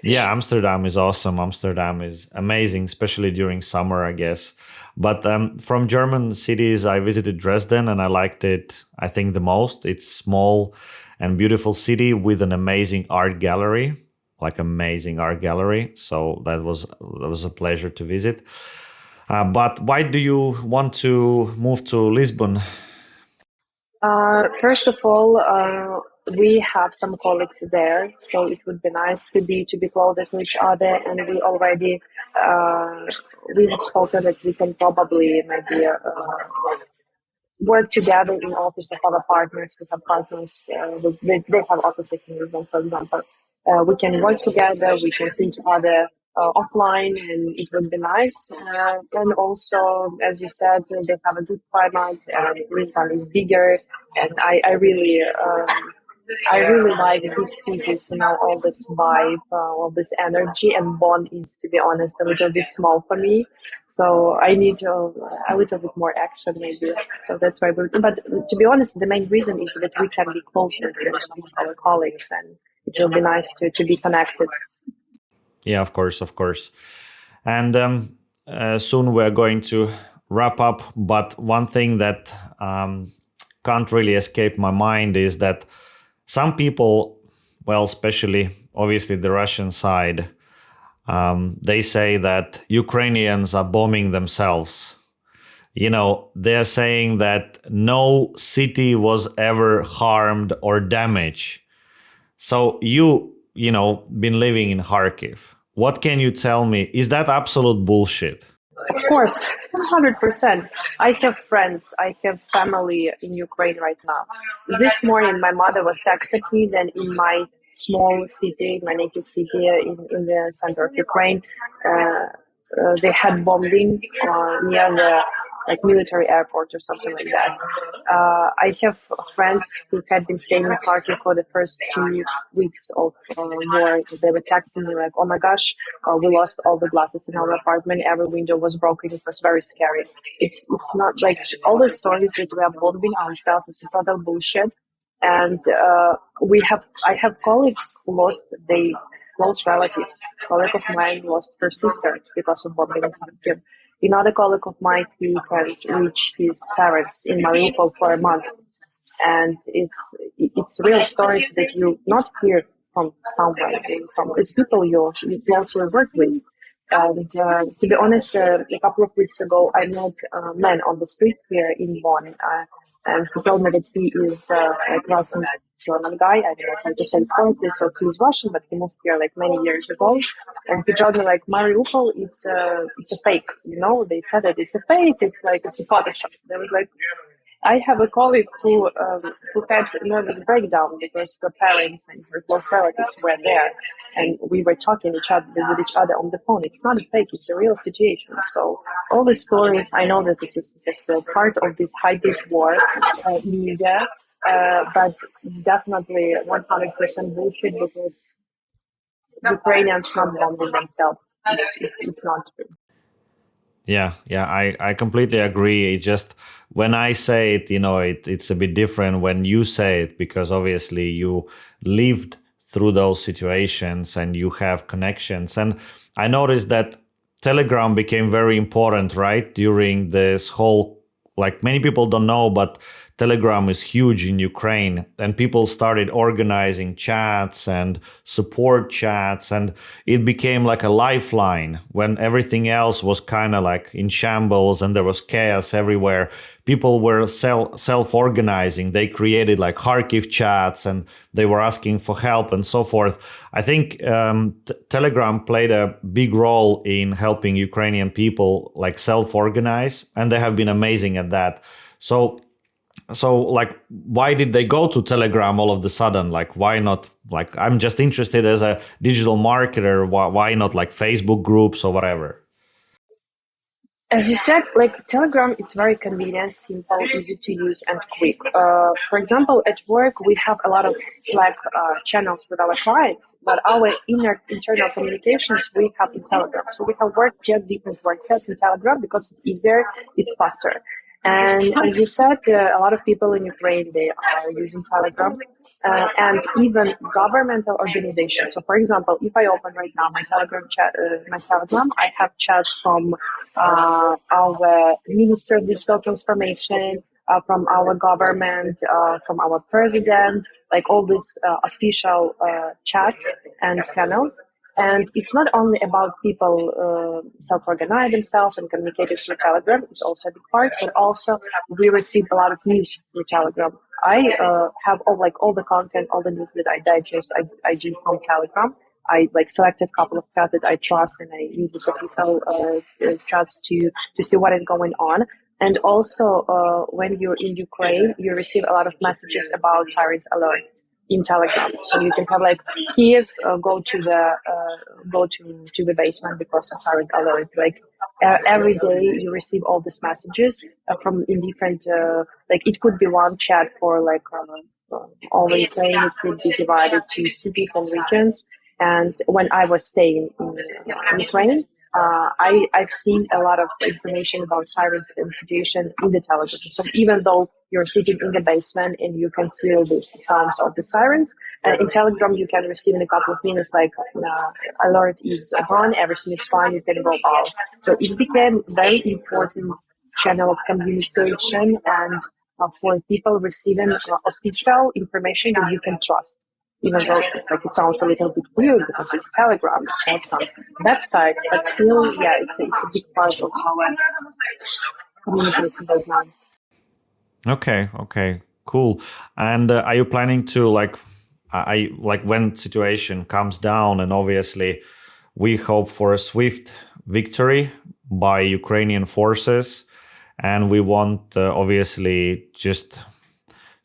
Yeah, Amsterdam is awesome. Amsterdam is amazing, especially during summer, I guess. But from German cities, I visited Dresden and I liked it, I think, the most. It's small and beautiful city with an amazing art gallery, like amazing art gallery. So that was a pleasure to visit. But why do you want to move to Lisbon? First of all, we have some colleagues there, so it would be nice to be closer to each other, and uh, we have spoken that we can probably maybe work together in office of other partners. We have partners, they have offices in Lisbon, for example. We can work together, we can see each other offline, and it would be nice. And also, as you said, they have a good climate, and Lisbon is bigger, and I really like big cities, all this vibe, all this energy, and Bonn is, to be honest, a little bit small for me. So I need a little bit more action, maybe. So that's why but to be honest, the main reason is that we can be closer to some of our colleagues, and it will be nice to be connected. Yeah, of course, of course. And soon we're going to wrap up. But one thing that can't really escape my mind is that some people, well, especially obviously the Russian side, they say that Ukrainians are bombing themselves. They're saying that no city was ever harmed or damaged. So been living in Kharkiv. What can you tell me? Is that absolute bullshit? Of course, 100%. I have friends, I have family in Ukraine right now. This morning, my mother was texting me that in my small city, my native city in the center of Ukraine, they had bombing near the military airport or something like that. I have friends who had been staying in Kharkiv for the first 2 weeks of war. They were texting me like, "Oh my gosh, we lost all the glasses in our apartment. Every window was broken. It was very scary." It's not like all the stories that we are bombing ourselves is total bullshit. And I have colleagues who lost their close relatives. A colleague of mine lost her sister because of bombing in Kharkiv. Another colleague of mine, he can't reach his parents in Mariupol for a month, and it's real stories that you not hear from somewhere. It's people you closely work with. And to be honest, a couple of weeks ago, I met a man on the street here in Bonn, and he told me that he is a Russian German guy. I don't know how to say correctly, so he's Russian, but he moved here like many years ago. And he told me like Mariupol, it's a fake. They said that it's a fake. It's like it's a Photoshop. There was like I have a colleague who had nervous breakdown because her parents and her close relatives were there, and we were talking with each other on the phone. It's not a fake; it's a real situation. So all the stories, I know that this is just a part of this hybrid war media, but it's definitely 100% bullshit because Ukrainians not bombing themselves. It's not true. Yeah, I completely agree. It just when I say it, it's a bit different when you say it because obviously you lived through those situations and you have connections. And I noticed that Telegram became very important, right? During this whole, like many people don't know, but Telegram is huge in Ukraine, and people started organizing chats and support chats, and it became like a lifeline when everything else was kind of like in shambles and there was chaos everywhere. People were self-organizing. They created like Kharkiv chats and they were asking for help and so forth. I think Telegram played a big role in helping Ukrainian people like self-organize, and they have been amazing at that. So like why did they go to Telegram all of the sudden? Like why not, like I'm just interested as a digital marketer, why not like Facebook groups or whatever? As you said, like Telegram, it's very convenient, simple, easy to use, and quick. For example, at work, we have a lot of Slack channels with our clients, but our internal communications we have in Telegram. So we have work chat, different work chats in Telegram because it's easier, it's faster. And as you said, a lot of people in Ukraine, they are using Telegram and even governmental organizations. So for example, if I open right now my Telegram chat, I have chats from our Minister of Digital Transformation, from our government, from our president, like all these official chats and channels. And it's not only about people self-organize themselves and communicate through Telegram. It's also a big part, but also we receive a lot of news through Telegram. I have all the content, all the news that I digest, I do from Telegram. I like selected a couple of chats that I trust, and I use these official chats to see what is going on. And also, when you're in Ukraine, you receive a lot of messages about sirens alert in Telegram. So you can have like Kiev go to the basement because of siren alert. Like every day you receive all these messages from in different like it could be one chat for like all the Ukraine. It could be divided to cities and regions. And when I was staying in Ukraine, I've seen a lot of information about sirens and situation in the television. So even though you're sitting in the basement and you can feel the sounds of the sirens, in Telegram you can receive in a couple of minutes like alert is on, everything is fine, you can go out. So it became very important channel of communication and for people receiving official information that you can trust. Even though it sounds a little bit weird because it's Telegram, it's not some website, but still, yeah, it's a big part of our communication right now. Okay, cool. And are you planning to I like when situation comes down, and obviously we hope for a swift victory by Ukrainian forces, and we want obviously just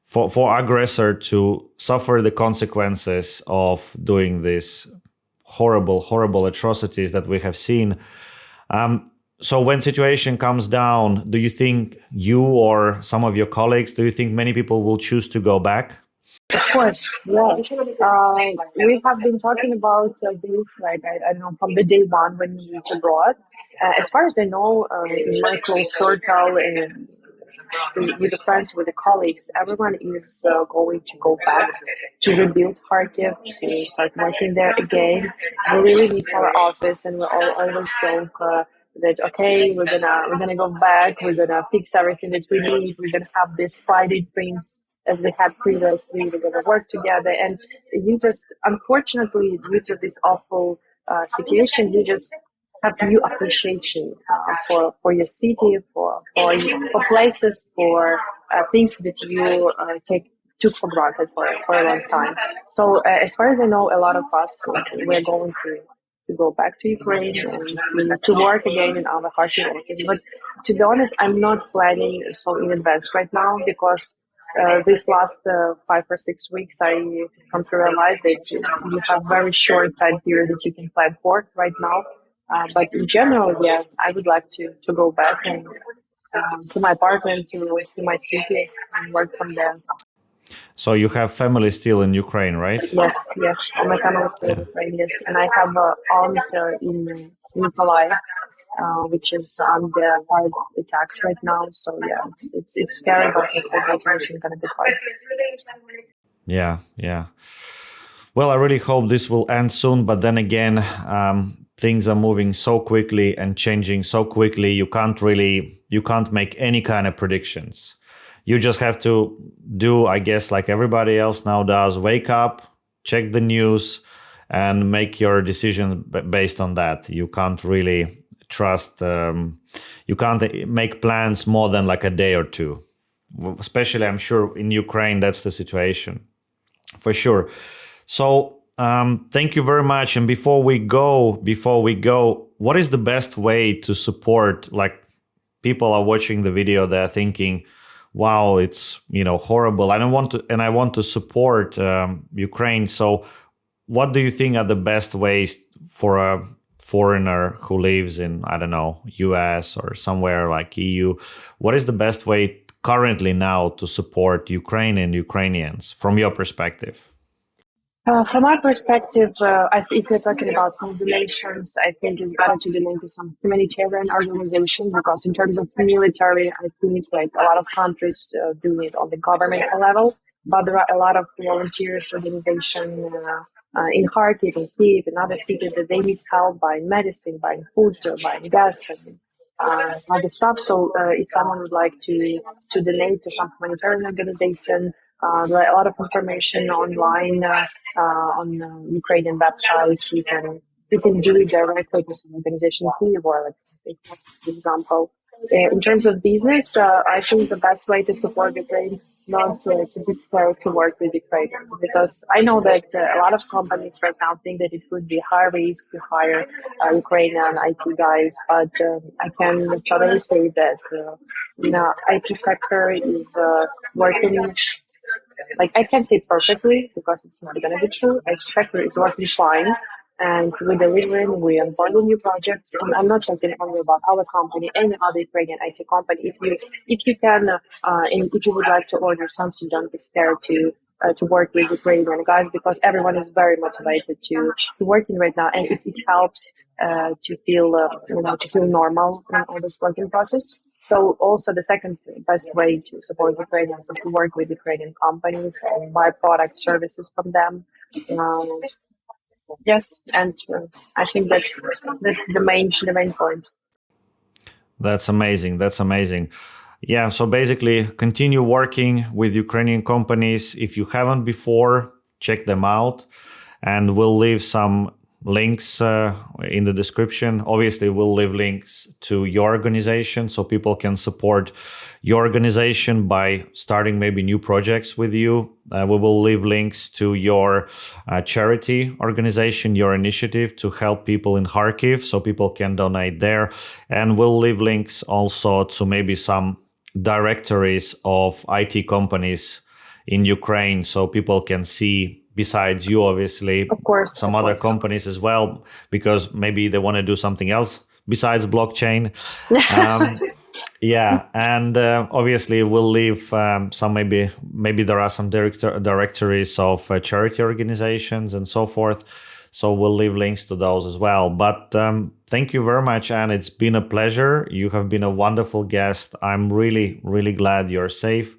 for aggressor to suffer the consequences of doing these horrible atrocities that we have seen. So when situation comes down, do you think you or some of your colleagues, do you think many people will choose to go back? Of course, yeah. We have been talking about this, like, I don't know, from the day one when we went abroad. As far as I know, in my close circle and with the friends, with the colleagues, everyone is going to go back to rebuild Kharkiv, to start working there again. We really miss our office, and we all always joke that okay, we're gonna go back, we're gonna fix everything that we need, we're gonna have this Friday drinks as we had previously, we're gonna work together, and you just unfortunately due to this awful situation, you just have new appreciation for your city, for places, for things that you took for granted for a long time. So as far as I know, a lot of us we're going to go back to Ukraine and to work again in our Kharkiv office. But to be honest, I'm not planning so in advance right now because this last 5 or 6 weeks, I come to realize that you have very short time period that you can plan for right now. But in general, yeah, I would like to go back and to my apartment, to my city, and work from there. So you have family still in Ukraine, right? Yes, yes. All my family is still in Yeah. Ukraine, yes. And I have an aunt in Mykolaiv, which is under hard attacks right now. So yeah, it's scary, but I think everything's gonna be fine. Yeah, yeah. Well, I really hope this will end soon, but then again, things are moving so quickly and changing so quickly. You can't make any kind of predictions. You just have to do, I guess, like everybody else now does, wake up, check the news, and make your decisions based on that. You can't really trust, you can't make plans more than like a day or two. Especially, I'm sure in Ukraine, that's the situation. For sure. So thank you very much. And before we go, what is the best way to support? Like people are watching the video, they're thinking, "Wow, it's horrible. I want to support Ukraine." So, what do you think are the best ways for a foreigner who lives in US or somewhere like EU? What is the best way currently now to support Ukraine and Ukrainians from your perspective? From our perspective, if we're talking about some donations, I think it's better to donate to some humanitarian organization because in terms of military, I think like a lot of countries do it on the governmental level, but there are a lot of volunteers organizations in Kharkiv and Kyiv and other cities that they need help buying medicine, buying food, buying gas, and other stuff. So if someone would like to donate to some humanitarian organization, there are a lot of information online on Ukrainian websites. You can do it directly to some organization here, or like for example. In terms of business, I think the best way to support Ukraine not to be scared to work with Ukrainians because I know that a lot of companies right now think that it would be high risk to hire Ukrainian IT guys, but I can totally say that IT sector is working. Like I can't say perfectly because it's not gonna be true. IT sector is working fine, and we're delivering, we're onboarding new projects. And I'm not talking only about our company, any other Ukrainian IT company. If you can, and if you would like to order something, don't be scared to work with Ukrainian guys because everyone is very motivated to working right now, and it helps to feel to feel normal in all this working process. So also the second best way to support Ukrainians is to work with Ukrainian companies and buy product services from them. Yes, and I think that's the main point. That's amazing. That's amazing. Yeah. So basically, continue working with Ukrainian companies. If you haven't before, check them out, and we'll leave some links in the description. Obviously, we'll leave links to your organization so people can support your organization by starting maybe new projects with you. We will leave links to your charity organization, your initiative to help people in Kharkiv so people can donate there. And we'll leave links also to maybe some directories of IT companies in Ukraine so people can see, besides you, obviously, Of course, some other companies as well, because maybe they want to do something else besides blockchain. Yeah, and obviously we'll leave some maybe there are some directories of charity organizations and so forth. So we'll leave links to those as well. But thank you very much, Ann. It's been a pleasure. You have been a wonderful guest. I'm really, really glad you're safe.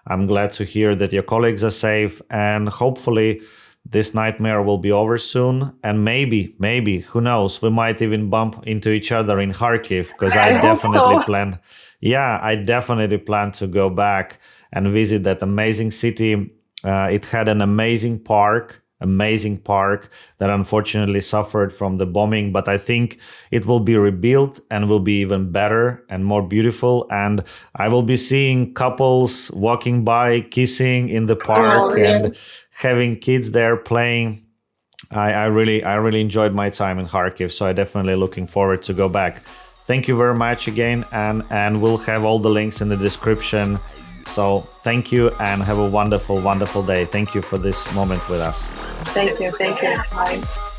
I'm glad to hear that your colleagues are safe, and hopefully this nightmare will be over soon. And maybe, who knows, we might even bump into each other in Kharkiv because I definitely plan to go back and visit that amazing city. It had an amazing park that unfortunately suffered from the bombing, but I think it will be rebuilt and will be even better and more beautiful. And I will be seeing couples walking by, kissing in the park and having kids there playing. I really enjoyed my time in Kharkiv, so I definitely looking forward to go back. Thank you very much again, and we'll have all the links in the description. So thank you and have a wonderful day. Thank you for this moment with us. Thank you. Bye.